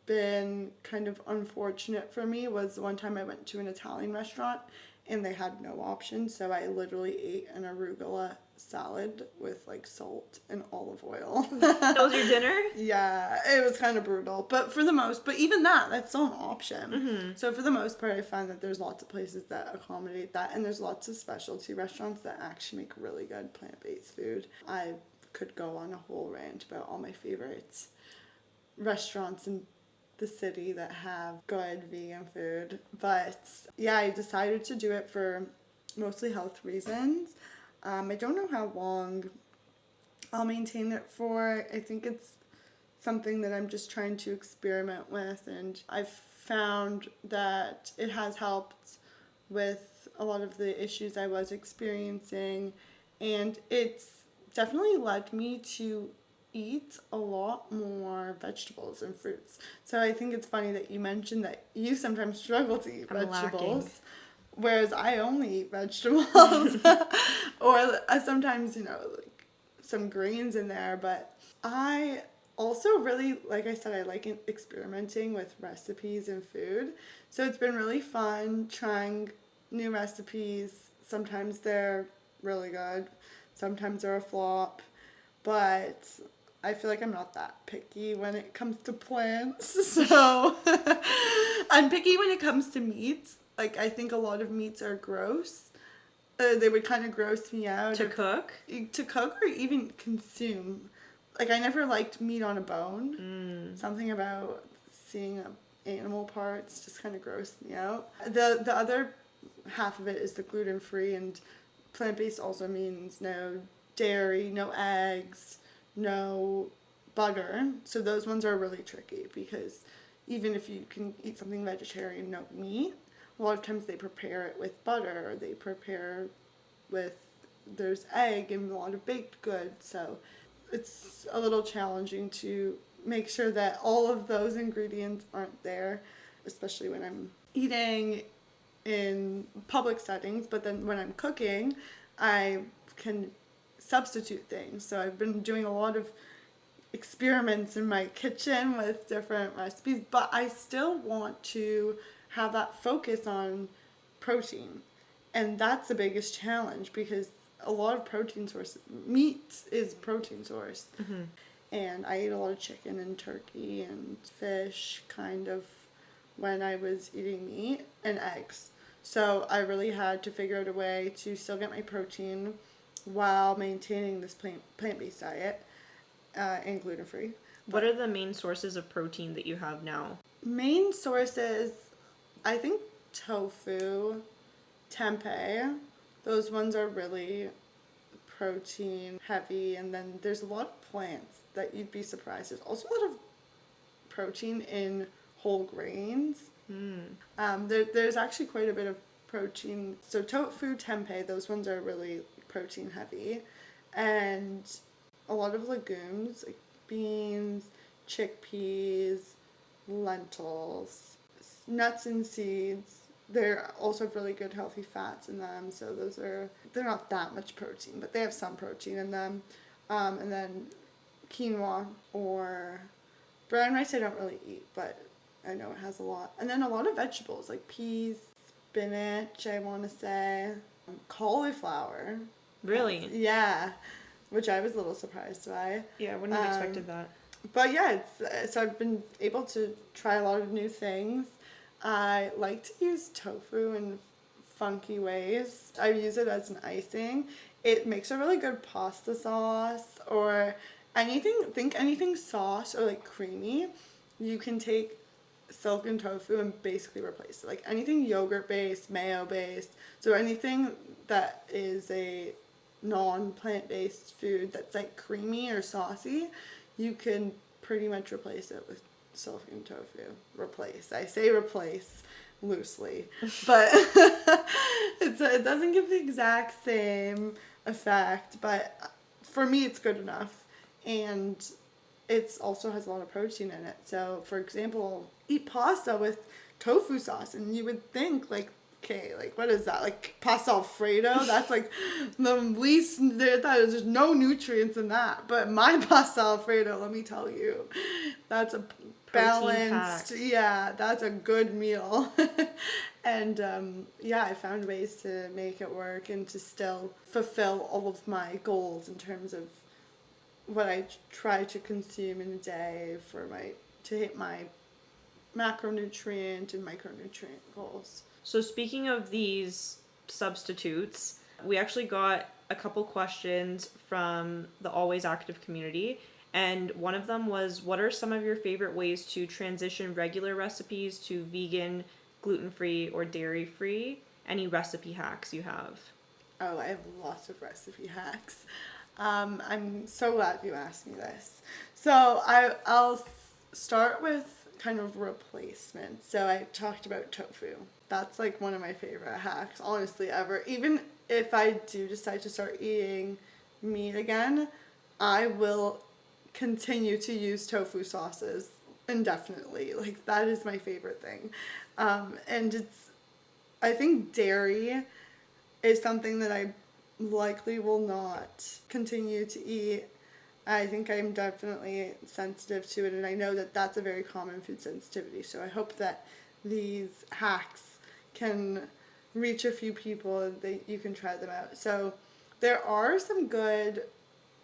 been kind of unfortunate for me was the one time I went to an Italian restaurant and they had no option, so I literally ate an arugula salad with like salt and olive oil. That was your dinner? Yeah, it was kind of brutal, but even that's still an option. Mm-hmm. So for the most part, I find that there's lots of places that accommodate that, and there's lots of specialty restaurants that actually make really good plant-based food. I could go on a whole rant about all my favorites restaurants in the city that have good vegan food, but yeah, I decided to do it for mostly health reasons. I don't know how long I'll maintain it for. I think it's something that I'm just trying to experiment with, and I've found that it has helped with a lot of the issues I was experiencing, and it's definitely led me to eat a lot more vegetables and fruits. So I think it's funny that you mentioned that you sometimes struggle to eat vegetables. Lacking. Whereas I only eat vegetables. Or sometimes, like some grains in there. But I also really, like I said, I like experimenting with recipes and food. So it's been really fun trying new recipes. Sometimes they're really good. Sometimes they're a flop. But I feel like I'm not that picky when it comes to plants. So I'm picky when it comes to meats. Like, I think a lot of meats are gross. They would kind of gross me out. To cook or even consume. Like, I never liked meat on a bone. Something about seeing animal parts just kind of grossed me out. The other half of it is the gluten-free, and plant-based also means no dairy, no eggs, no butter. So those ones are really tricky because even if you can eat something vegetarian, no meat, a lot of times they prepare it with butter, or they prepare there's egg and a lot of baked goods. So it's a little challenging to make sure that all of those ingredients aren't there, especially when I'm eating in public settings. But then when I'm cooking, I can substitute things. So I've been doing a lot of experiments in my kitchen with different recipes, but I still want to have that focus on protein. And that's the biggest challenge because a lot of protein source, meat is protein source. Mm-hmm. And I ate a lot of chicken and turkey and fish kind of when I was eating meat, and eggs. So I really had to figure out a way to still get my protein while maintaining this plant-based diet and gluten-free. What are the main sources of protein that you have now? Main sources, I think tofu, tempeh, those ones are really protein heavy, and then there's a lot of plants that you'd be surprised. There's also a lot of protein in whole grains. There's actually quite a bit of protein. So tofu, tempeh, those ones are really protein heavy. And a lot of legumes like beans, chickpeas, lentils, nuts and seeds. They're also have really good healthy fats in them. So they're not that much protein, but they have some protein in them. And then quinoa or brown rice I don't really eat, but I know it has a lot. And then a lot of vegetables like peas, spinach, I want to say, cauliflower. Really? Yeah, which I was a little surprised by. Yeah, I wouldn't have expected that. But yeah, so I've been able to try a lot of new things. I like to use tofu in funky ways. I use it as an icing. It makes a really good pasta sauce or anything sauce or like creamy. You can take silken tofu and basically replace it. Like anything yogurt based, mayo based. So anything that is a non-plant based food that's like creamy or saucy, you can pretty much replace it with silken tofu. I say replace loosely, but it doesn't give the exact same effect, but for me it's good enough, and it also has a lot of protein in it. So for example, eat pasta with tofu sauce, and you would think like, okay, like what is that, like pasta alfredo? That's like the least, there's no nutrients in that, but my pasta alfredo, let me tell you, that's a balanced, yeah, that's a good meal. And yeah, I found ways to make it work and to still fulfill all of my goals in terms of what I try to consume in a day to hit my macronutrient and micronutrient goals. So speaking of these substitutes, we actually got a couple questions from the Always Active community. And one of them was, what are some of your favorite ways to transition regular recipes to vegan, gluten-free, or dairy-free? Any recipe hacks you have? Oh, I have lots of recipe hacks. I'm so glad you asked me this. So I'll start with kind of replacement. So I talked about tofu. That's like one of my favorite hacks, honestly, ever. Even if I do decide to start eating meat again, I will continue to use tofu sauces indefinitely. Like that is my favorite thing. And I think dairy is something that I likely will not continue to eat. I think I'm definitely sensitive to it, and I know that that's a very common food sensitivity. So I hope that these hacks can reach a few people and you can try them out. So there are some good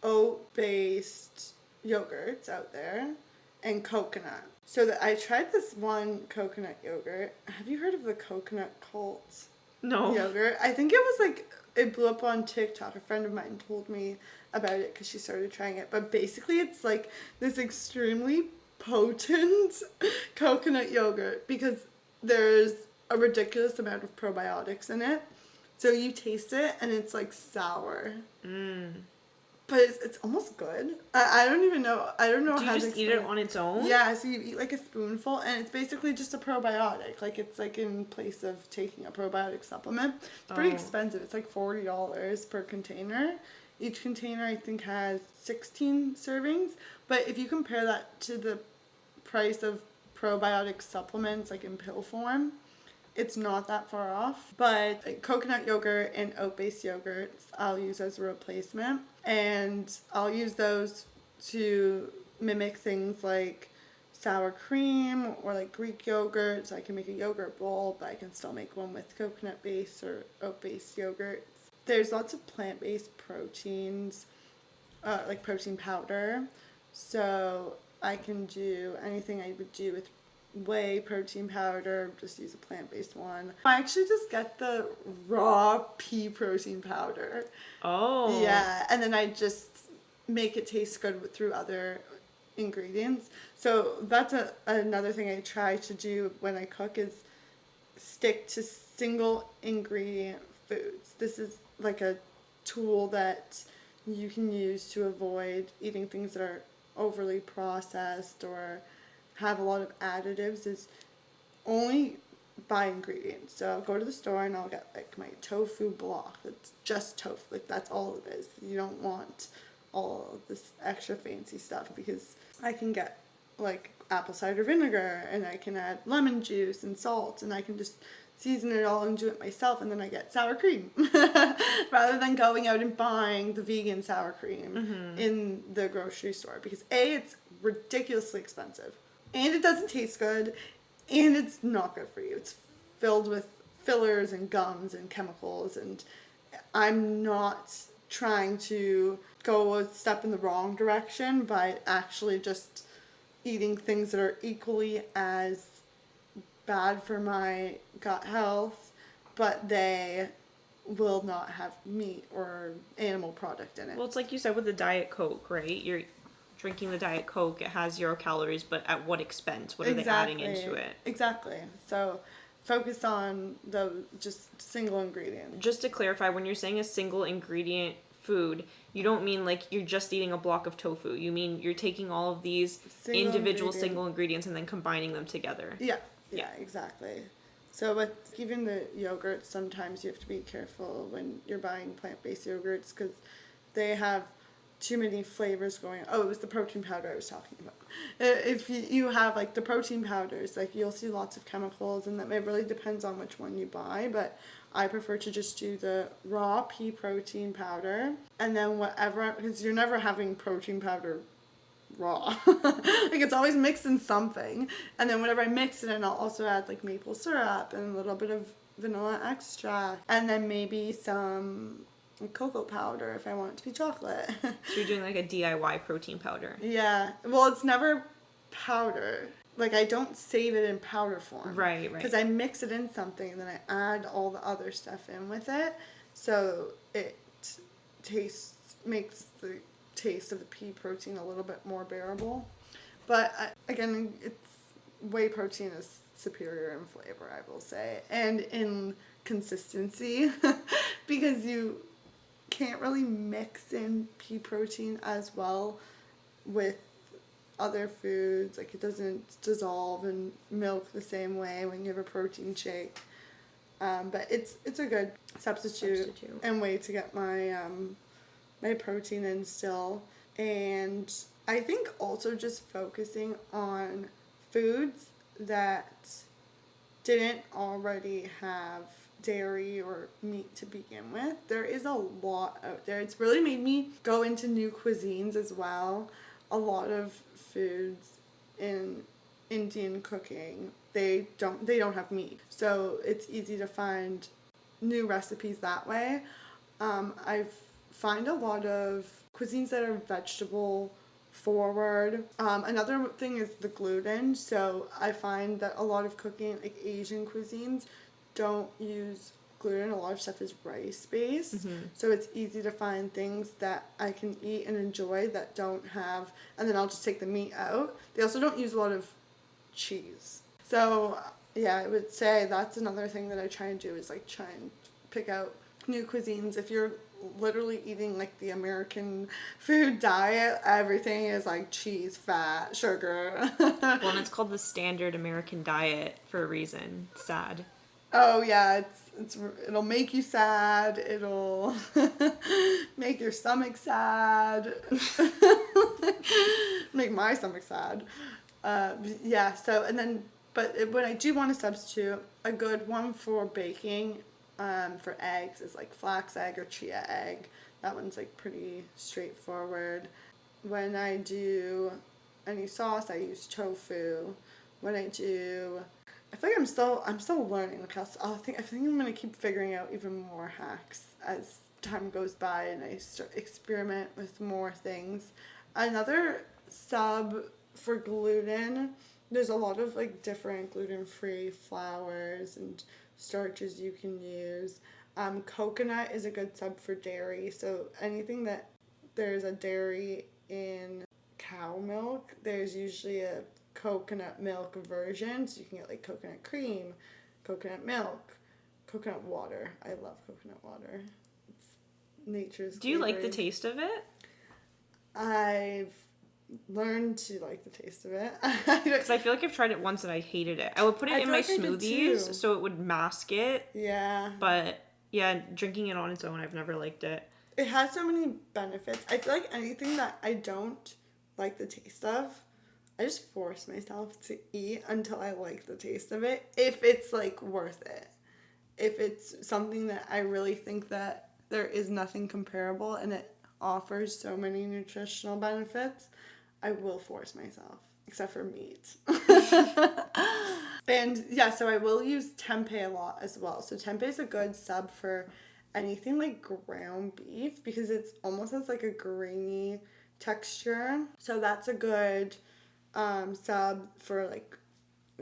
oat-based yogurts out there and coconut. So I tried this one coconut yogurt. Have you heard of the coconut cult? No. Yogurt? I think it was like, it blew up on TikTok. A friend of mine told me about it because she started trying it. But basically it's like this extremely potent coconut yogurt because there's a ridiculous amount of probiotics in it. So you taste it and it's like sour. But it's almost good. I don't even know. I don't know how to to explain. Do you just eat it on its own? Yeah, so you eat like a spoonful, and it's basically just a probiotic. Like it's like in place of taking a probiotic supplement. It's pretty expensive. It's like $40 per container. Each container I think has 16 servings. But if you compare that to the price of probiotic supplements like in pill form, it's not that far off. But coconut yogurt and oat-based yogurts I'll use as a replacement. And I'll use those to mimic things like sour cream or like Greek yogurt. So I can make a yogurt bowl, but I can still make one with coconut-based or oat-based yogurts. There's lots of plant-based proteins, like protein powder. So I can do anything I would do with whey protein powder, just use a plant-based one. I actually just get the raw pea protein powder. Oh. Yeah, and then I just make it taste good through other ingredients. So that's another thing I try to do when I cook is stick to single ingredient foods. This is like a tool that you can use to avoid eating things that are overly processed or have a lot of additives is only buy ingredients. So I'll go to the store and I'll get like my tofu block. It's just tofu. Like that's all it is. You don't want all of this extra fancy stuff because I can get like apple cider vinegar and I can add lemon juice and salt and I can just season it all and do it myself, and then I get sour cream rather than going out and buying the vegan sour cream in the grocery store because A, it's ridiculously expensive and it doesn't taste good and it's not good for you. It's filled with fillers and gums and chemicals, and I'm not trying to go a step in the wrong direction by actually just eating things that are equally as bad for my gut health, but they will not have meat or animal product in it. Well, it's like you said with the Diet Coke, right? You're drinking the Diet Coke, it has 0 calories, but at what expense? What are they adding into it? Exactly. So focus on the just single ingredient. Just to clarify, when you're saying a single ingredient food, you don't mean like you're just eating a block of tofu. You mean you're taking all of these single ingredients and then combining them together. Yeah, exactly. So with even the yogurts, sometimes you have to be careful when you're buying plant-based yogurts because they have too many flavors going on. Oh, it was the protein powder I was talking about. If you have like the protein powders, like you'll see lots of chemicals, and that it really depends on which one you buy, but I prefer to just do the raw pea protein powder, and then whatever, because you're never having protein powder raw. Like it's always mixed in something, and then whenever I mix it in, I'll also add like maple syrup and a little bit of vanilla extract, and then maybe some cocoa powder if I want it to be chocolate. So you're doing like a DIY protein powder. Yeah, well, it's never powder. Like I don't save it in powder form. Right. Because I mix it in something and then I add all the other stuff in with it, so it makes the taste of the pea protein a little bit more bearable. But again, whey protein is superior in flavor, I will say, and in consistency because you can't really mix in pea protein as well with other foods. Like it doesn't dissolve in milk the same way when you have a protein shake. But it's a good substitute and way to get my my protein in still. And I think also just focusing on foods that didn't already have dairy or meat to begin with. There is a lot out there. It's really made me go into new cuisines as well. A lot of foods in Indian cooking, they don't have meat. So it's easy to find new recipes that way. I find a lot of cuisines that are vegetable forward. Another thing is the gluten. So I find that a lot of cooking, like Asian cuisines, don't use gluten. A lot of stuff is rice based. So it's easy to find things that I can eat and enjoy that don't have, and then I'll just take the meat out. They also don't use a lot of cheese. So yeah, I would say that's another thing that I try and do is like try and pick out new cuisines. If you're literally eating like the American food diet, everything is like cheese, fat, sugar. Well, and it's called the standard American diet for a reason. Sad. Oh yeah, it'll make you sad. It'll make your stomach sad. Make my stomach sad. Yeah. So and then, but when I do want to substitute, a good one for baking, for eggs is like flax egg or chia egg. That one's like pretty straightforward. When I do any sauce, I use tofu. When I do, I feel like I'm still learning. Like I think I'm gonna keep figuring out even more hacks as time goes by and I start experiment with more things. Another sub for gluten, there's a lot of like different gluten-free flours and starches you can use. Coconut is a good sub for dairy. So anything that there's a dairy in cow milk, there's usually a coconut milk version. So you can get like coconut cream, coconut milk, coconut water. I love coconut water. It's nature's Do you like the flavoring. taste of it? I've learned to like the taste of it. Because I feel like I've tried it once and I hated it. I would put it in my smoothies so it would mask it. Yeah. But yeah, drinking it on its own, I've never liked it. It has so many benefits. I feel like anything that I don't like the taste of, I just force myself to eat until I like the taste of it. If it's like worth it. If it's something that I really think that there is nothing comparable and it offers so many nutritional benefits, I will force myself, except for meat. And yeah, so I will use tempeh a lot as well. So tempeh is a good sub for anything like ground beef because it's almost has like a grainy texture. So that's a good sub for like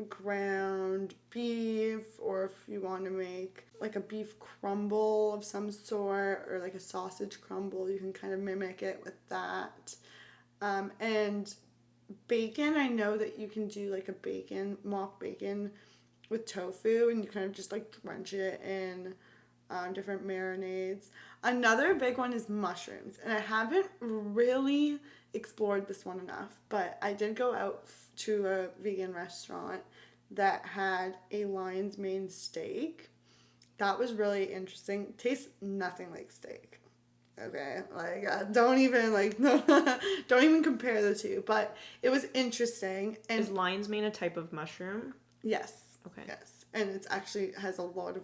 ground beef, or if you want to make like a beef crumble of some sort or like a sausage crumble, you can kind of mimic it with that. And bacon, I know that you can do like a mock bacon with tofu, and you kind of just like drench it in different marinades. Another big one is mushrooms, and I haven't really explored this one enough, but I did go out to a vegan restaurant that had a lion's mane steak. That was really interesting. Tastes nothing like steak. Okay, like don't even don't even compare the two. But it was interesting. And is lion's mane a type of mushroom? Yes. Okay. Yes, and it's actually has a lot of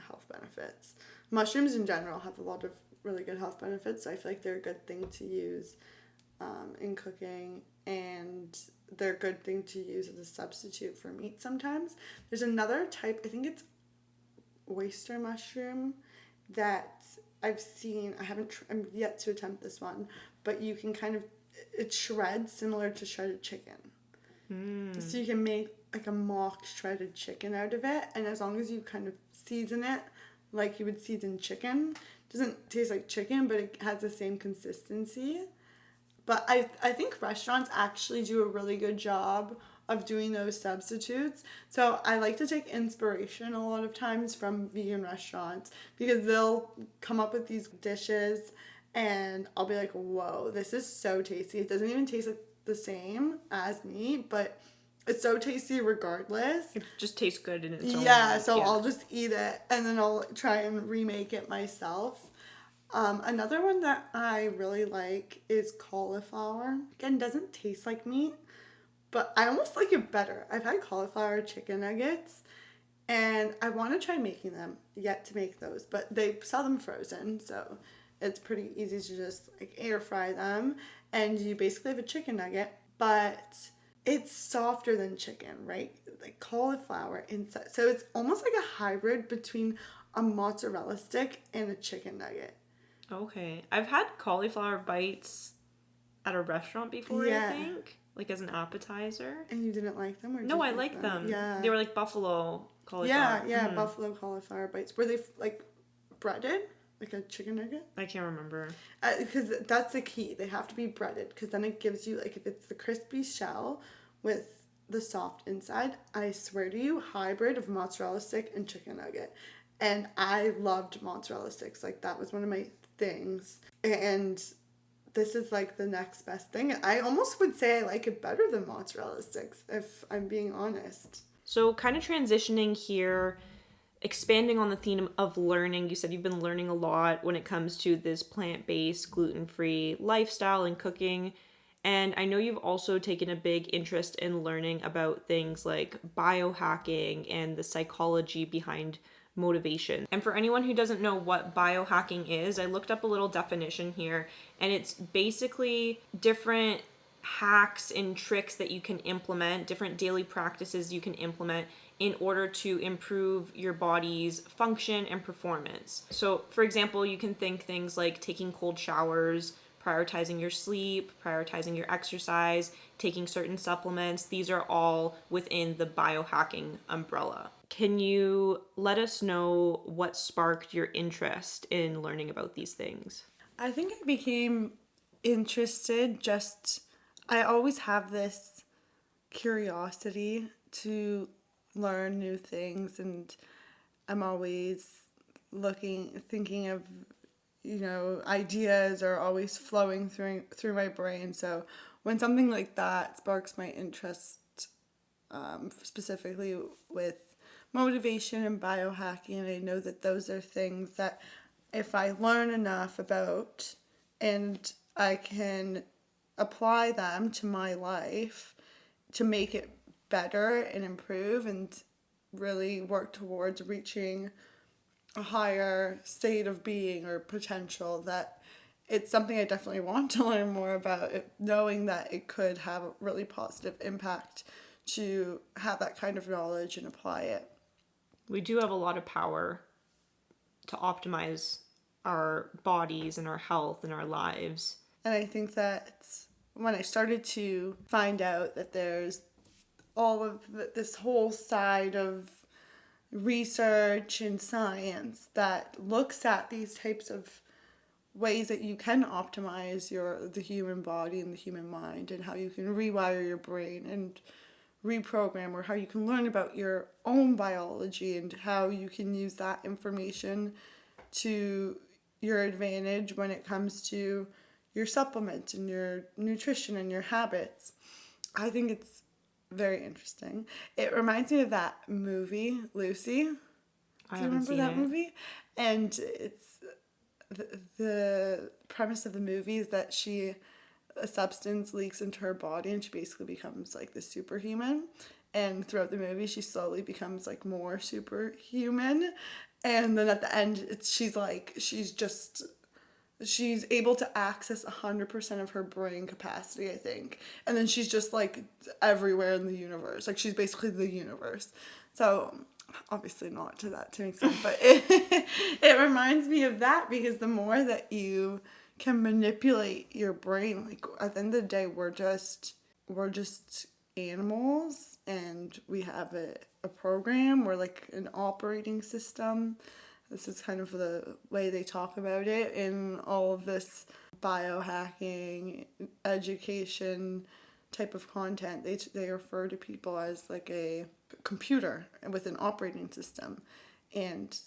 health benefits. Mushrooms in general have a lot of really good health benefits. So I feel like they're a good thing to use in cooking, and they're a good thing to use as a substitute for meat sometimes. There's another type, I think it's oyster mushroom, that I've seen. I'm yet to attempt this one, but you can kind of, it shreds similar to shredded chicken. So you can make like a mock shredded chicken out of it, and as long as you kind of season it like you would season chicken, it doesn't taste like chicken, but it has the same consistency. But I think restaurants actually do a really good job of doing those substitutes. So I like to take inspiration a lot of times from vegan restaurants because they'll come up with these dishes and I'll be like, whoa, this is so tasty. It doesn't even taste like the same as meat, but it's so tasty regardless. It just tastes good in its own way. Yeah, so I'll just eat it and then I'll try and remake it myself. Another one that I really like is cauliflower. Again, doesn't taste like meat, but I almost like it better. I've had cauliflower chicken nuggets, and I want to try making them. Yet to make those, but they sell them frozen, so it's pretty easy to just like air fry them, and you basically have a chicken nugget, but it's softer than chicken, right? Like cauliflower inside, so it's almost like a hybrid between a mozzarella stick and a chicken nugget. Okay. I've had cauliflower bites at a restaurant before, I think. Like as an appetizer. And you didn't like them? Or no, I liked them. Yeah. They were like buffalo cauliflower. Yeah, buffalo cauliflower bites. Were they like breaded? Like a chicken nugget? I can't remember. Because that's the key. They have to be breaded because then it gives you, like if it's the crispy shell with the soft inside, I swear to you, hybrid of mozzarella stick and chicken nugget. And I loved mozzarella sticks. Like that was one of my things, and this is like the next best thing. I almost would say I like it better than mozzarella sticks, if I'm being honest. So kind of transitioning here, expanding on the theme of learning. You said you've been learning a lot when it comes to this plant-based, gluten-free lifestyle and cooking. And I know you've also taken a big interest in learning about things like biohacking and the psychology behind motivation. And for anyone who doesn't know what biohacking is, I looked up a little definition here, and it's basically different hacks and tricks that you can implement, different daily practices you can implement in order to improve your body's function and performance. So, for example, you can think things like taking cold showers, prioritizing your sleep, prioritizing your exercise, taking certain supplements. These are all within the biohacking umbrella. Can you let us know what sparked your interest in learning about these things? I think I became interested I always have this curiosity to learn new things, and I'm always thinking of, ideas are always flowing through my brain. So when something like that sparks my interest, specifically with motivation and biohacking, I know that those are things that if I learn enough about and I can apply them to my life to make it better and improve and really work towards reaching a higher state of being or potential, that it's something I definitely want to learn more about, knowing that it could have a really positive impact to have that kind of knowledge and apply it. We do have a lot of power to optimize our bodies and our health and our lives. And I think that when I started to find out that there's all of this whole side of research and science that looks at these types of ways that you can optimize the human body and the human mind, and how you can rewire your brain and reprogram, or how you can learn about your own biology and how you can use that information to your advantage when it comes to your supplements and your nutrition and your habits. I think it's very interesting. It reminds me of that movie, Lucy. Do you remember that movie? And it's the premise of the movie is that a substance leaks into her body and she basically becomes like this superhuman. And throughout the movie, she slowly becomes like more superhuman. And then at the end, she's able to access 100% of her brain capacity, I think. And then she's just like everywhere in the universe. Like she's basically the universe. So obviously not to that extent, but it reminds me of that, because the more that you can manipulate your brain, like at the end of the day, we're just animals, and we have a program. We're like an operating system. This is kind of the way they talk about it in all of this biohacking education type of content. They refer to people as like a computer with an operating system, and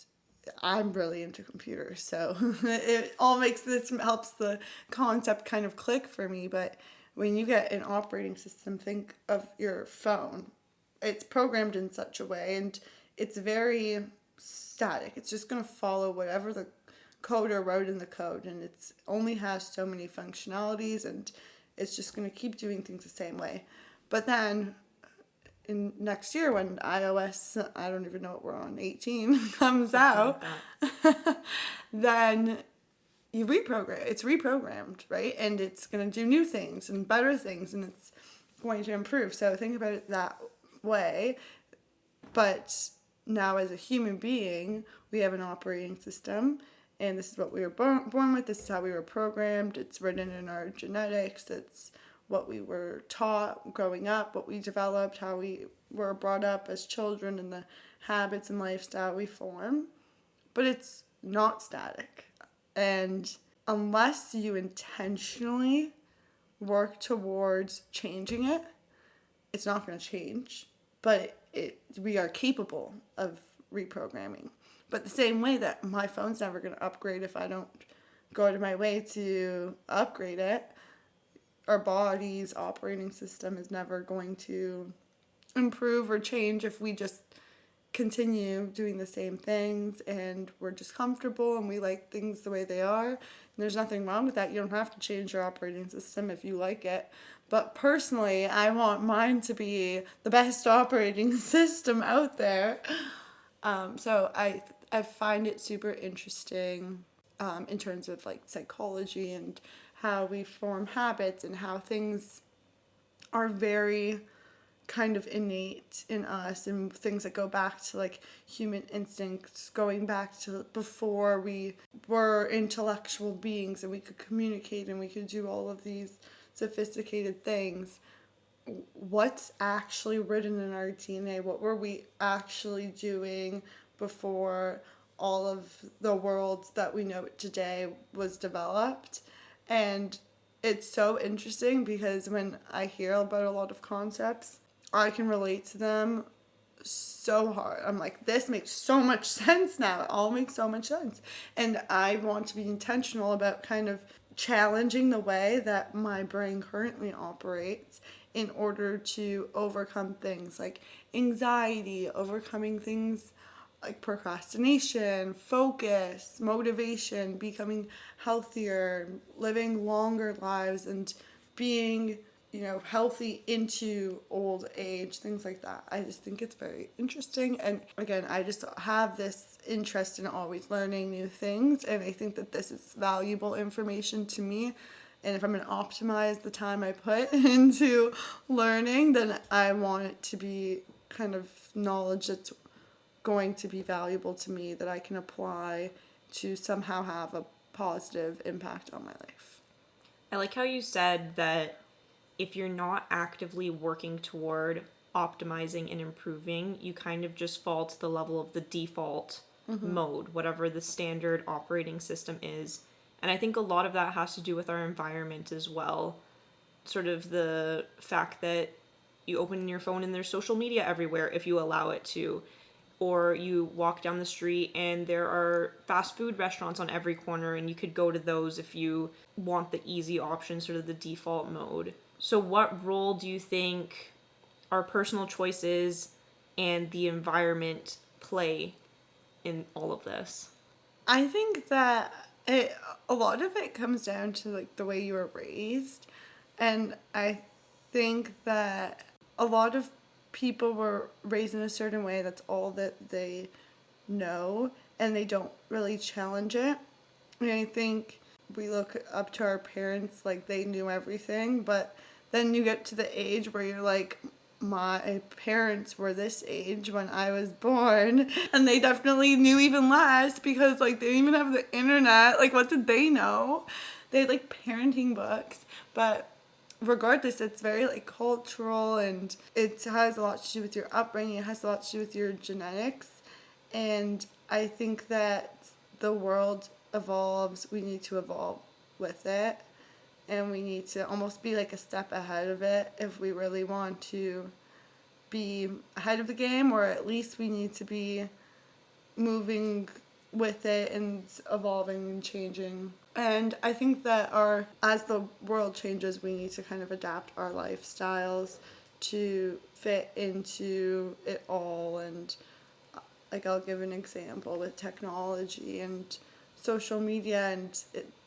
I'm really into computers, so it all helps the concept kind of click for me. But when you get an operating system, think of your phone. It's programmed in such a way, and it's very static. It's just going to follow whatever the coder wrote in the code, and it's only has so many functionalities, and it's just going to keep doing things the same way. But then in next year, when iOS, I don't even know what we're on, 18 comes out, then it's reprogrammed, right? And it's going to do new things and better things, and it's going to improve. So think about it that way. But now as a human being, we have an operating system, and this is what we were born with. This is how we were programmed. It's written in our genetics. It's what we were taught growing up, what we developed, how we were brought up as children, and the habits and lifestyle we form. But it's not static. And unless you intentionally work towards changing it, it's not going to change. But we are capable of reprogramming. But the same way that my phone's never going to upgrade if I don't go out of my way to upgrade it, our body's operating system is never going to improve or change if we just continue doing the same things and we're just comfortable and we like things the way they are. And there's nothing wrong with that. You don't have to change your operating system if you like it. But personally, I want mine to be the best operating system out there. So I find it super interesting in terms of like psychology and how we form habits and how things are very kind of innate in us, and things that go back to like human instincts, going back to before we were intellectual beings and we could communicate and we could do all of these sophisticated things. What's actually written in our DNA? What were we actually doing before all of the world that we know today was developed? And it's so interesting because when I hear about a lot of concepts, I can relate to them so hard. I'm like, this makes so much sense now. It all makes so much sense. And I want to be intentional about kind of challenging the way that my brain currently operates in order to overcome things like anxiety, overcoming things like procrastination, focus, motivation, becoming healthier, living longer lives, and being, healthy into old age, things like that. I just think it's very interesting. And again, I just have this interest in always learning new things. And I think that this is valuable information to me. And if I'm going to optimize the time I put into learning, then I want it to be kind of knowledge that's going to be valuable to me that I can apply to somehow have a positive impact on my life. I like how you said that if you're not actively working toward optimizing and improving, you kind of just fall to the level of the default mode, whatever the standard operating system is. And I think a lot of that has to do with our environment as well. Sort of the fact that you open your phone and there's social media everywhere if you allow it to. Or you walk down the street and there are fast food restaurants on every corner and you could go to those if you want the easy option, sort of the default mode. So what role do you think our personal choices and the environment play in all of this? I think that a lot of it comes down to like the way you were raised. And I think that a lot of people were raised in a certain way, that's all that they know, and they don't really challenge it. And I think we look up to our parents like they knew everything, but then you get to the age where you're like, my parents were this age when I was born, and they definitely knew even less because like they didn't even have the internet. Like, what did they know? They had like parenting books, but regardless, it's very like cultural, and it has a lot to do with your upbringing. It has a lot to do with your genetics. And I think that the world evolves. We need to evolve with it. And we need to almost be like a step ahead of it if we really want to be ahead of the game, or at least we need to be moving with it and evolving and changing. And I think that as the world changes, we need to kind of adapt our lifestyles to fit into it all. And like, I'll give an example with technology and social media, and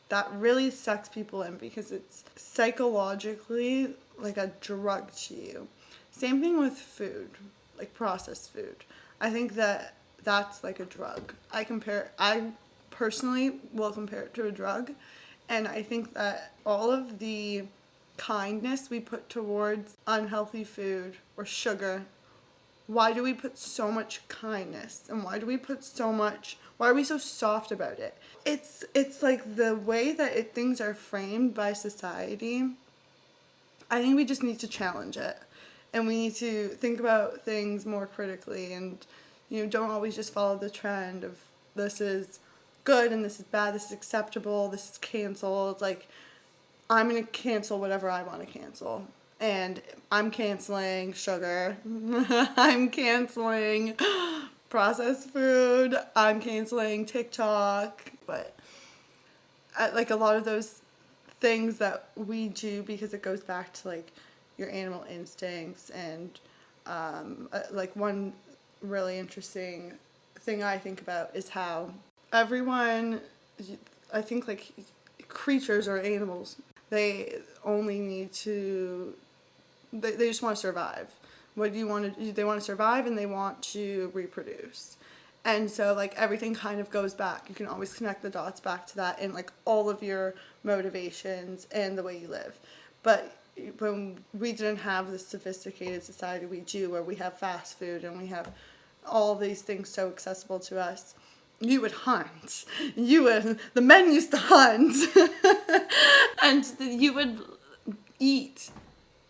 that really sucks people in because it's psychologically like a drug to you. Same thing with food, like processed food. I think that that's like a drug. I personally will compare it to a drug. And I think that all of the kindness we put towards unhealthy food or sugar, why do we put so much kindness? And why are we so soft about it? It's like the way that things are framed by society. I think we just need to challenge it. And we need to think about things more critically, and don't always just follow the trend of this is good and this is bad, this is acceptable, this is canceled. Like, I'm going to cancel whatever I want to cancel. And I'm canceling sugar. I'm canceling processed food. I'm canceling TikTok. But like a lot of those things that we do, because it goes back to like your animal instincts. And like one really interesting thing I think about is how everyone, I think like creatures or animals, they only need to, they just want to survive. What do you want to do? They want to survive and they want to reproduce. And so like everything kind of goes back. You can always connect the dots back to that in like all of your motivations and the way you live. But when we didn't have this sophisticated society we do, where we have fast food and we have all these things so accessible to us, you would hunt. The men used to hunt. And you would eat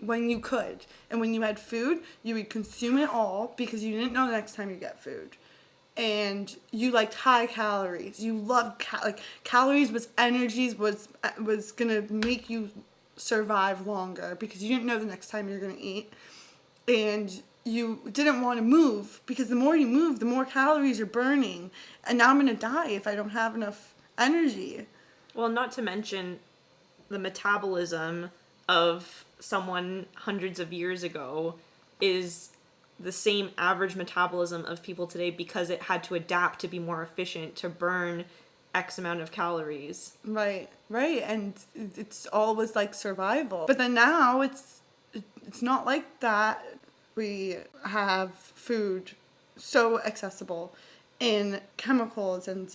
when you could. And when you had food, you would consume it all because you didn't know the next time you get food. And you liked high calories. You loved calories was energies, was gonna make you survive longer because you didn't know the next time you're gonna eat. And you didn't want to move, because the more you move, the more calories you're burning. And now I'm going to die if I don't have enough energy. Well, not to mention the metabolism of someone hundreds of years ago is the same average metabolism of people today, because it had to adapt to be more efficient, to burn X amount of calories. Right. And it's always like survival. But then now it's not like that. We have food so accessible in chemicals and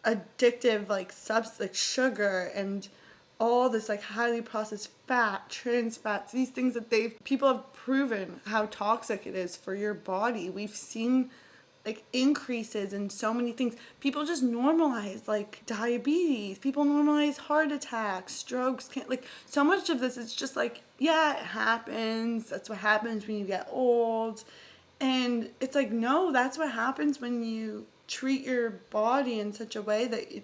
addictive like like sugar and all this like highly processed fat, trans fats, these things that people have proven how toxic it is for your body. We've seen like increases in so many things. People just normalize like diabetes. People normalize heart attacks, strokes. Like so much of this is just like, yeah, it happens. That's what happens when you get old. And it's like, no, that's what happens when you treat your body in such a way that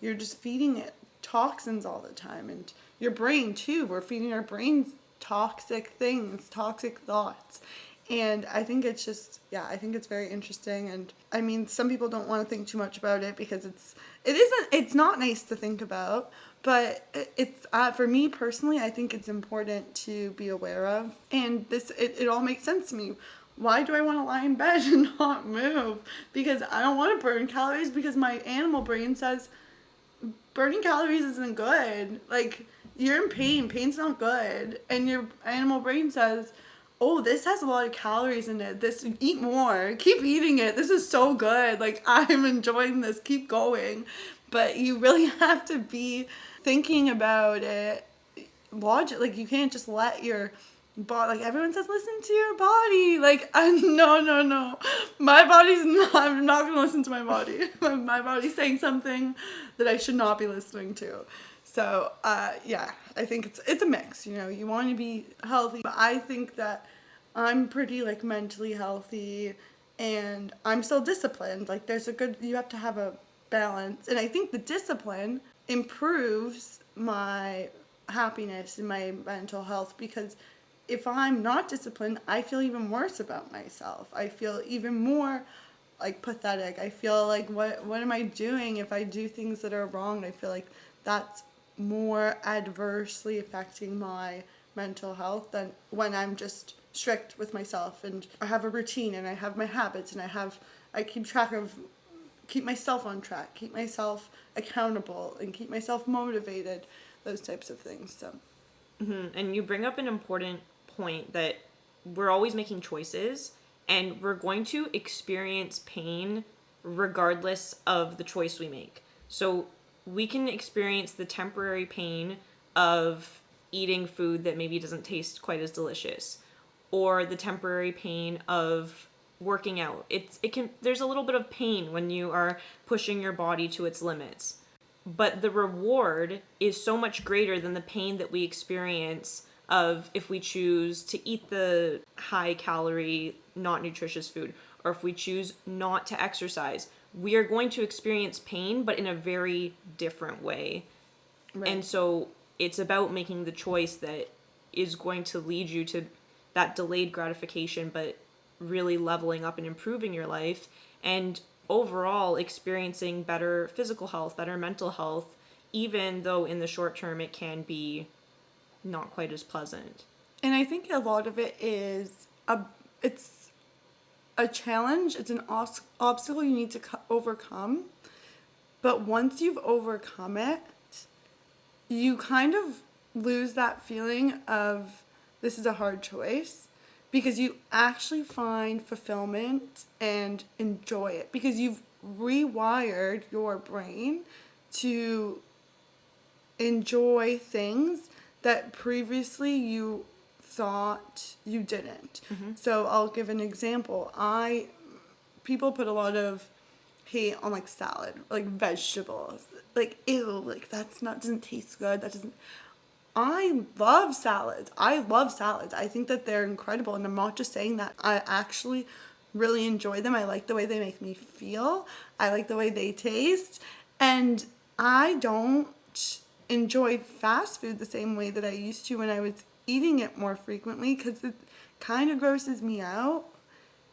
you're just feeding it toxins all the time. And your brain too. We're feeding our brains toxic things, toxic thoughts. And I think it's just, I think it's very interesting. And I mean, some people don't want to think too much about it because it's not nice to think about, but it's, for me personally, I think it's important to be aware of. And it all makes sense to me. Why do I want to lie in bed and not move? Because I don't want to burn calories, because my animal brain says burning calories isn't good. Like, you're in pain. Pain's not good. And your animal brain says, oh, this has a lot of calories in it. Eat more. Keep eating it. This is so good. Like, I'm enjoying this. Keep going. But you really have to be thinking about it. Logic. Like, you can't just let your body, like everyone says, listen to your body. Like, no. My body's not, I'm not going to listen to my body. My body's saying something that I should not be listening to. So, I think it's a mix, you want to be healthy, but I think that I'm pretty like mentally healthy and I'm still disciplined. Like you have to have a balance. And I think the discipline improves my happiness and my mental health, because if I'm not disciplined, I feel even worse about myself. I feel even more like pathetic. I feel like, what am I doing if I do things that are wrong? I feel like that's more adversely affecting my mental health than when I'm just strict with myself and I have a routine and I have my habits and I keep myself on track, keep myself accountable and keep myself motivated, those types of things. So And you bring up an important point, that we're always making choices and we're going to experience pain regardless of the choice we make. So we can experience the temporary pain of eating food that maybe doesn't taste quite as delicious, or the temporary pain of working out. There's a little bit of pain when you are pushing your body to its limits, but the reward is so much greater than the pain that we experience of if we choose to eat the high calorie, not nutritious food, or if we choose not to exercise. We are going to experience pain, but in a very different way. Right. And so it's about making the choice that is going to lead you to that delayed gratification, but really leveling up and improving your life, and overall experiencing better physical health, better mental health, even though in the short term it can be not quite as pleasant. And I think a lot of it is it's a challenge. It's an obstacle you need to overcome. But once you've overcome it, you kind of lose that feeling of this is a hard choice, because you actually find fulfillment and enjoy it, because you've rewired your brain to enjoy things that previously you thought you didn't. Mm-hmm. So I'll give an example. People put a lot of hate on like salad, like vegetables, like ew, like doesn't taste good. I love salads. I think that they're incredible, and I'm not just saying that. I actually really enjoy them. I like the way they make me feel. I like the way they taste, and I don't enjoy fast food the same way that I used to when I was eating it more frequently, because kind of grosses me out,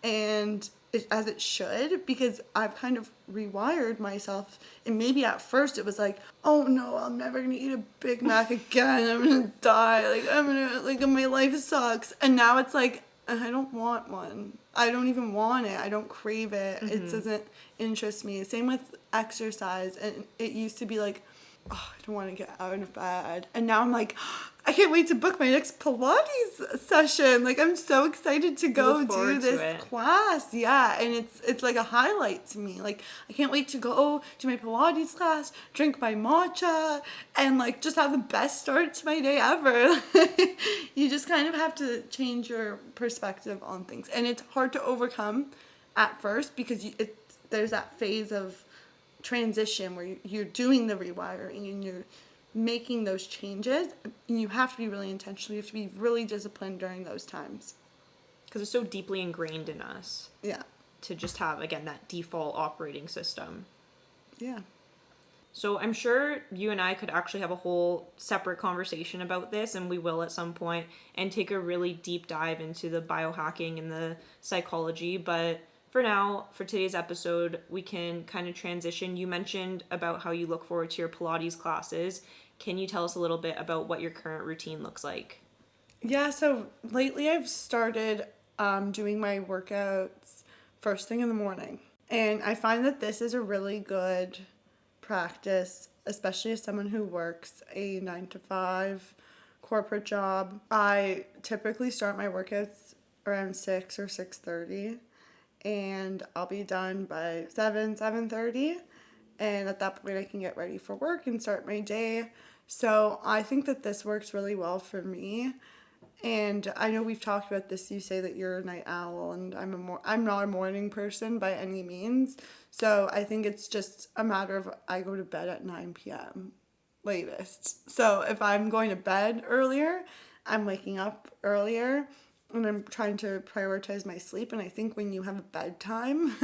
and as it should, because I've kind of rewired myself. And maybe at first it was like, oh no, I'm never gonna eat a Big Mac again. I'm gonna die. Like my life sucks. And now it's like, I don't want one. I don't even want it. I don't crave it. It doesn't interest me. Same with exercise. And it used to be like, oh, I don't want to get out of bed. And now I'm like, I can't wait to book my next Pilates session. Like, I'm so excited to go do this class. Yeah, and it's like a highlight to me. Like, I can't wait to go to my Pilates class, drink my matcha, and like just have the best start to my day ever. You just kind of have to change your perspective on things. And it's hard to overcome at first because there's that phase of transition where you're doing the rewiring and you're making those changes, and you have to be really intentional. You have to be really disciplined during those times because it's so deeply ingrained in us. Yeah. To just have, again, that default operating system. Yeah. So I'm sure you and I could actually have a whole separate conversation about this, and we will at some point, and take a really deep dive into the biohacking and the psychology. But for now, for today's episode, we can kind of transition. You mentioned about how you look forward to your Pilates classes. Can you tell us a little bit about what your current routine looks like? Yeah, so lately I've started doing my workouts first thing in the morning. And I find that this is a really good practice, especially as someone who works a 9-to-5 corporate job. I typically start my workouts around 6 or 6:30. And I'll be done by 7:30. And at that point I can get ready for work and start my day. So I think that this works really well for me. And I know we've talked about this. You say that you're a night owl, and I'm not a morning person by any means. So I think it's just a matter of I go to bed at 9 p.m. latest. So if I'm going to bed earlier, I'm waking up earlier. And I'm trying to prioritize my sleep. And I think when you have a bedtime,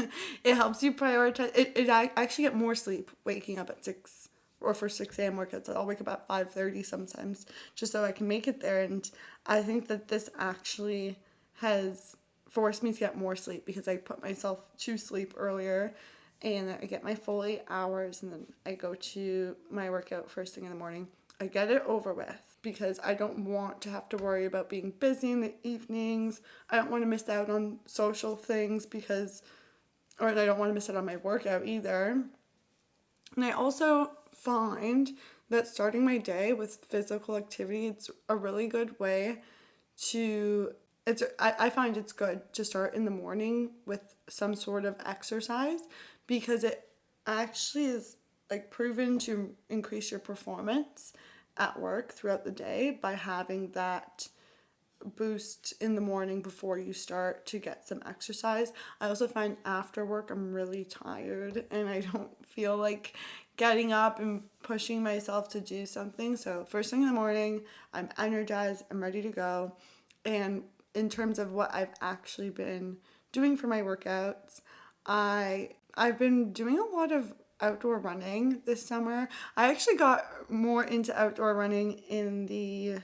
it helps you prioritize. I actually get more sleep waking up at 6 or for 6 a.m. workouts. I'll wake up at 5:30 sometimes just so I can make it there. And I think that this actually has forced me to get more sleep because I put myself to sleep earlier and I get my full 8 hours, and then I go to my workout first thing in the morning. I get it over with because I don't want to have to worry about being busy in the evenings. I don't want to miss out on social things or I don't want to miss out on my workout either. And I also find that starting my day with physical activity, it's a really good way I find it's good to start in the morning with some sort of exercise because it actually is like proven to increase your performance at work throughout the day by having that boost in the morning before you start to get some exercise. I also find after work I'm really tired and I don't feel like getting up and pushing myself to do something. So first thing in the morning, I'm energized, I'm ready to go. And in terms of what I've actually been doing for my workouts, I've been doing a lot of outdoor running this summer. I actually got more into outdoor running in the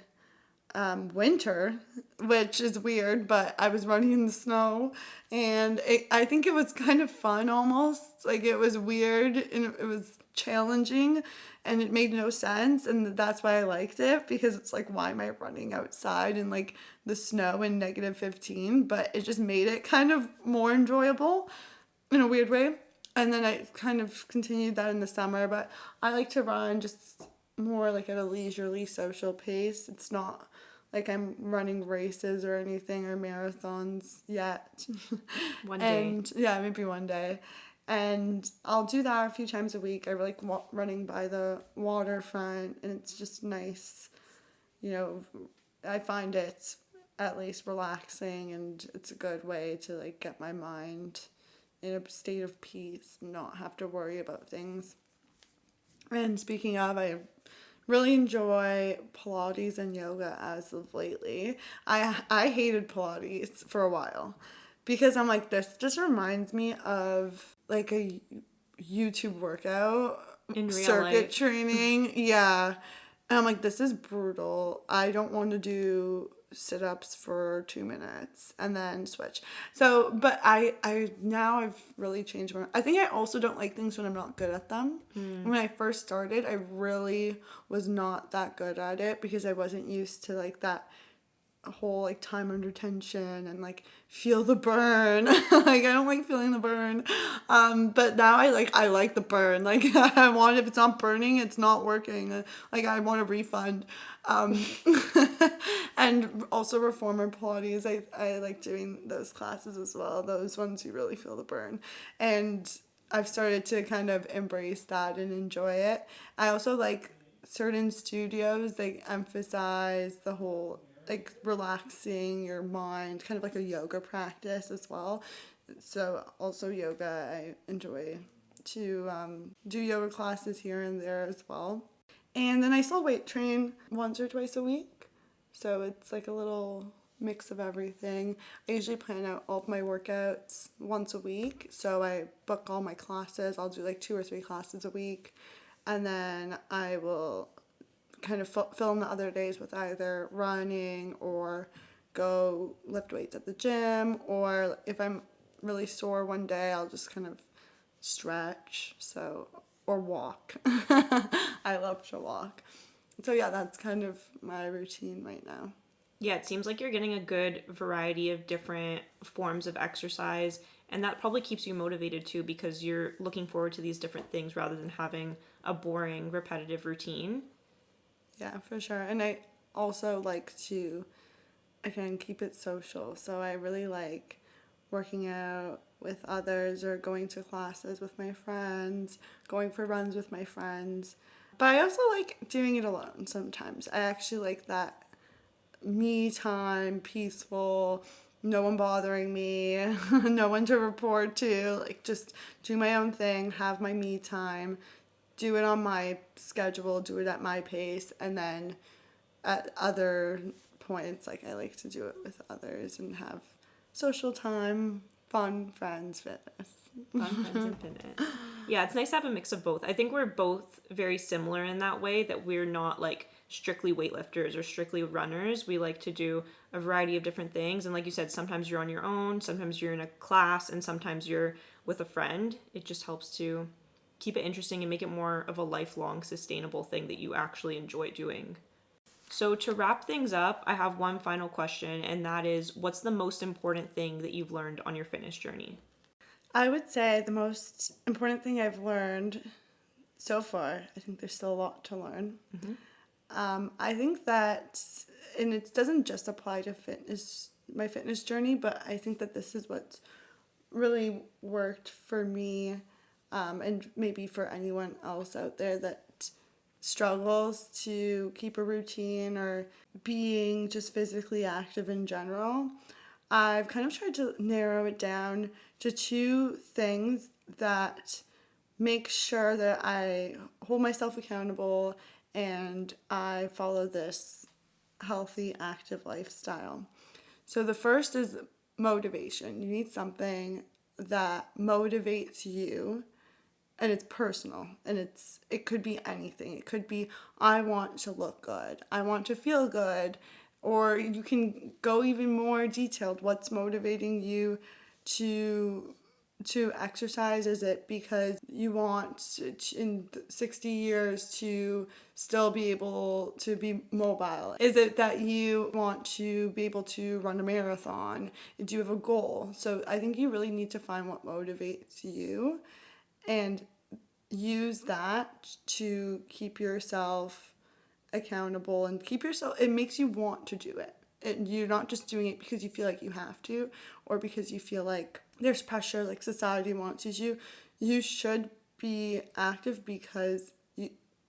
winter, which is weird, but I was running in the snow and I think it was kind of fun almost. Like it was weird and it was challenging and it made no sense, and that's why I liked it, because it's like, why am I running outside in like the snow in -15? But it just made it kind of more enjoyable in a weird way. And then I kind of continued that in the summer, but I like to run just more like at a leisurely social pace. It's not like I'm running races or anything or marathons yet. One day. And yeah, maybe one day. And I'll do that a few times a week. I like running by the waterfront, and it's just nice. You know, I find it at least relaxing, and it's a good way to like get my mind in a state of peace, not have to worry about things. And speaking of, I really enjoy Pilates and yoga as of lately. I hated Pilates for a while because I'm like, this just reminds me of like a YouTube workout, in real circuit life. training. Yeah. And I'm like, this is brutal. I don't want to do sit-ups for 2 minutes and then switch. So, but I now I've really changed I think I also don't like things when I'm not good at them. When I first started, I really was not that good at it because I wasn't used to like that whole like time under tension and like feel the burn. Like I don't like feeling the burn. But now I like the burn. Like I want, if it's not burning, it's not working. Like I want a refund. And also reformer Pilates. I like doing those classes as well. Those ones you really feel the burn. And I've started to kind of embrace that and enjoy it. I also like certain studios, they emphasize the whole like relaxing your mind, kind of like a yoga practice as well. So also yoga, I enjoy to do yoga classes here and there as well. And then I still weight train once or twice a week. So it's like a little mix of everything. I usually plan out all of my workouts once a week. So I book all my classes. I'll do like 2 or 3 classes a week. And then I will kind of fill in the other days with either running or go lift weights at the gym, or if I'm really sore one day, I'll just kind of stretch, so, or walk. I love to walk. So yeah, that's kind of my routine right now. Yeah, it seems like you're getting a good variety of different forms of exercise, and that probably keeps you motivated too because you're looking forward to these different things rather than having a boring, repetitive routine. Yeah, for sure. And I also like to, again, keep it social. So I really like working out with others or going to classes with my friends, going for runs with my friends. But I also like doing it alone sometimes. I actually like that me time, peaceful, no one bothering me, no one to report to, like just do my own thing, have my me time, do it on my schedule, do it at my pace, and then at other points, like I like to do it with others and have social time, fun, friends, fitness. Fun, friends, and fitness. Yeah, it's nice to have a mix of both. I think we're both very similar in that way, that we're not like strictly weightlifters or strictly runners. We like to do a variety of different things. And like you said, sometimes you're on your own, sometimes you're in a class, and sometimes you're with a friend. It just helps to keep it interesting and make it more of a lifelong sustainable thing that you actually enjoy doing. So to wrap things up, I have one final question, and that is, what's the most important thing that you've learned on your fitness journey? I would say the most important thing I've learned so far, I think there's still a lot to learn. I think that, and it doesn't just apply to fitness, my fitness journey, but I think that this is what's really worked for me, and maybe for anyone else out there that struggles to keep a routine or being just physically active in general. I've kind of tried to narrow it down to 2 things that make sure that I hold myself accountable and I follow this healthy, active lifestyle. So the first is motivation. You need something that motivates you, and it's personal, and it could be anything. It could be, I want to look good, I want to feel good, or you can go even more detailed. What's motivating you to exercise? Is it because you want in 60 years to still be able to be mobile? Is it that you want to be able to run a marathon? Do you have a goal? So I think you really need to find what motivates you and use that to keep yourself accountable and keep yourself, it makes you want to do it. You're not just doing it because you feel like you have to, or because you feel like there's pressure, like society wants you to. You should be active because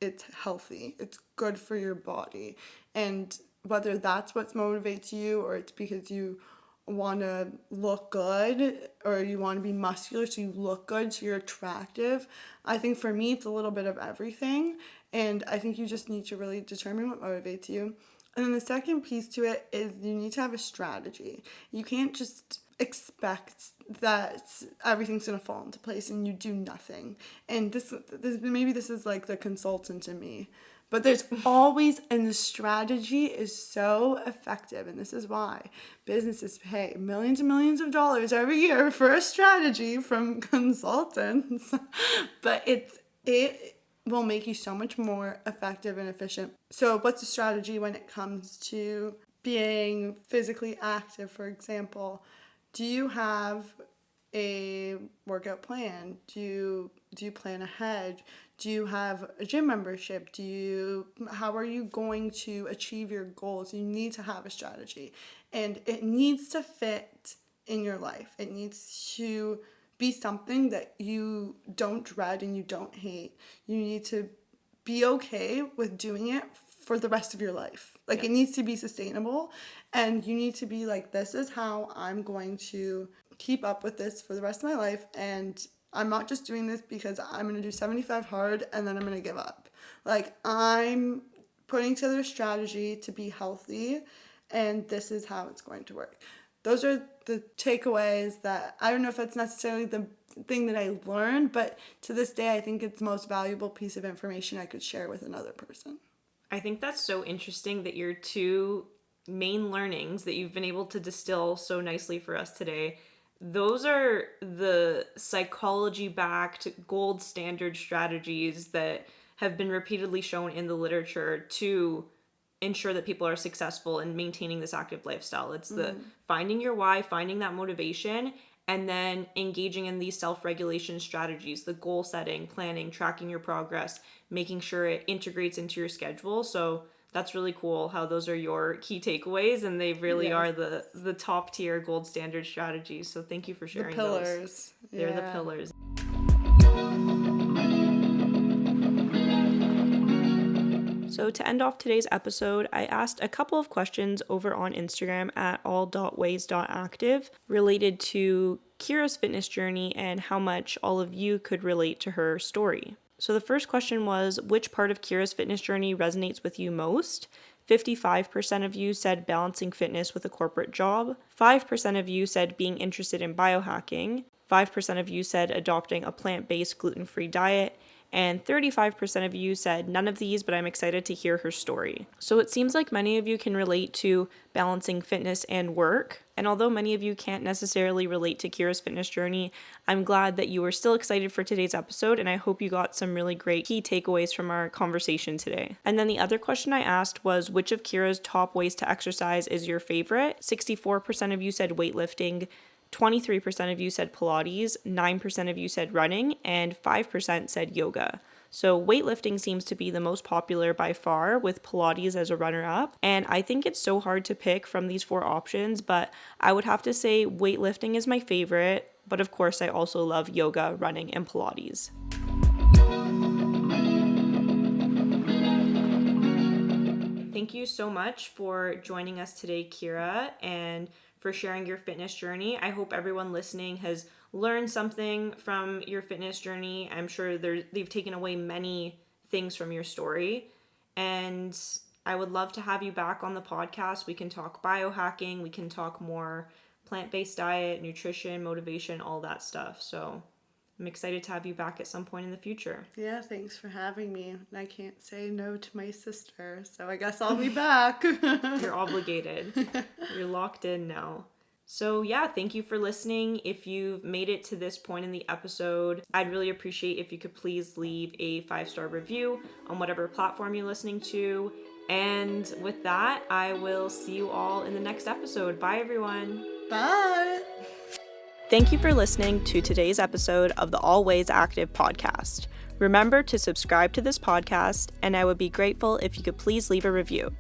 it's healthy, it's good for your body. And whether that's what motivates you, or it's because you want to look good, or you want to be muscular so you look good, so you're attractive. I think for me it's a little bit of everything, and I think you just need to really determine what motivates you. And then the second piece to it is you need to have a strategy. You can't just expect that everything's going to fall into place and you do nothing. And this maybe this is like the consultant in me, But there's always, and the strategy is so effective. And this is why businesses pay millions and millions of dollars every year for a strategy from consultants. But it will make you so much more effective and efficient. So what's the strategy when it comes to being physically active, for example? Do you have a workout plan? Do you plan ahead? Do you have a gym membership? How are you going to achieve your goals? You need to have a strategy, and it needs to fit in your life. It needs to be something that you don't dread and you don't hate. You need to be okay with doing it for the rest of your life. Like, it needs to be sustainable, and you need to be like, this is how I'm going to keep up with this for the rest of my life, and I'm not just doing this because I'm going to do 75 hard and then I'm going to give up. Like, I'm putting together a strategy to be healthy, and this is how it's going to work. Those are the takeaways that, I don't know if that's necessarily the thing that I learned, but to this day, I think it's the most valuable piece of information I could share with another person. I think that's so interesting that your two main learnings that you've been able to distill so nicely for us today, those are the psychology-backed gold standard strategies that have been repeatedly shown in the literature to ensure that people are successful in maintaining this active lifestyle. It's the finding your why, finding that motivation, and then engaging in these self-regulation strategies, the goal setting, planning, tracking your progress, making sure it integrates into your schedule. So that's really cool how those are your key takeaways, and they really are the top tier gold standard strategies. So thank you for sharing the pillars. Those. They're the pillars. So to end off today's episode, I asked a couple of questions over on Instagram at all.ways.active related to Kyra's fitness journey and how much all of you could relate to her story. So the first question was, which part of Kyra's fitness journey resonates with you most? 55% of you said balancing fitness with a corporate job. 5% of you said being interested in biohacking. 5% of you said adopting a plant-based gluten-free diet. And 35% of you said none of these, but I'm excited to hear her story. So it seems like many of you can relate to balancing fitness and work. And although many of you can't necessarily relate to Kyra's fitness journey, I'm glad that you are still excited for today's episode, and I hope you got some really great key takeaways from our conversation today. And then the other question I asked was, which of Kyra's top ways to exercise is your favorite? 64% of you said weightlifting, 23% of you said Pilates, 9% of you said running, and 5% said yoga. So weightlifting seems to be the most popular by far, with Pilates as a runner-up. And I think it's so hard to pick from these four options, but I would have to say weightlifting is my favorite. But of course, I also love yoga, running, and Pilates. Thank you so much for joining us today, Kyra, and for sharing your fitness journey. I hope everyone listening has learned something from your fitness journey. I'm sure they've taken away many things from your story. And I would love to have you back on the podcast. We can talk biohacking. We can talk more plant-based diet, nutrition, motivation, all that stuff. So I'm excited to have you back at some point in the future. Yeah, thanks for having me. And I can't say no to my sister, so I guess I'll be back. You're obligated. You're locked in now. So yeah, thank you for listening. If you've made it to this point in the episode, I'd really appreciate if you could please leave a 5-star review on whatever platform you're listening to. And with that, I will see you all in the next episode. Bye, everyone. Bye. Thank you for listening to today's episode of the Always Active podcast. Remember to subscribe to this podcast, and I would be grateful if you could please leave a review.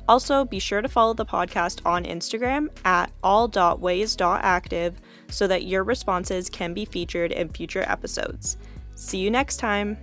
Also, be sure to follow the podcast on Instagram at all.ways.active so that your responses can be featured in future episodes. See you next time.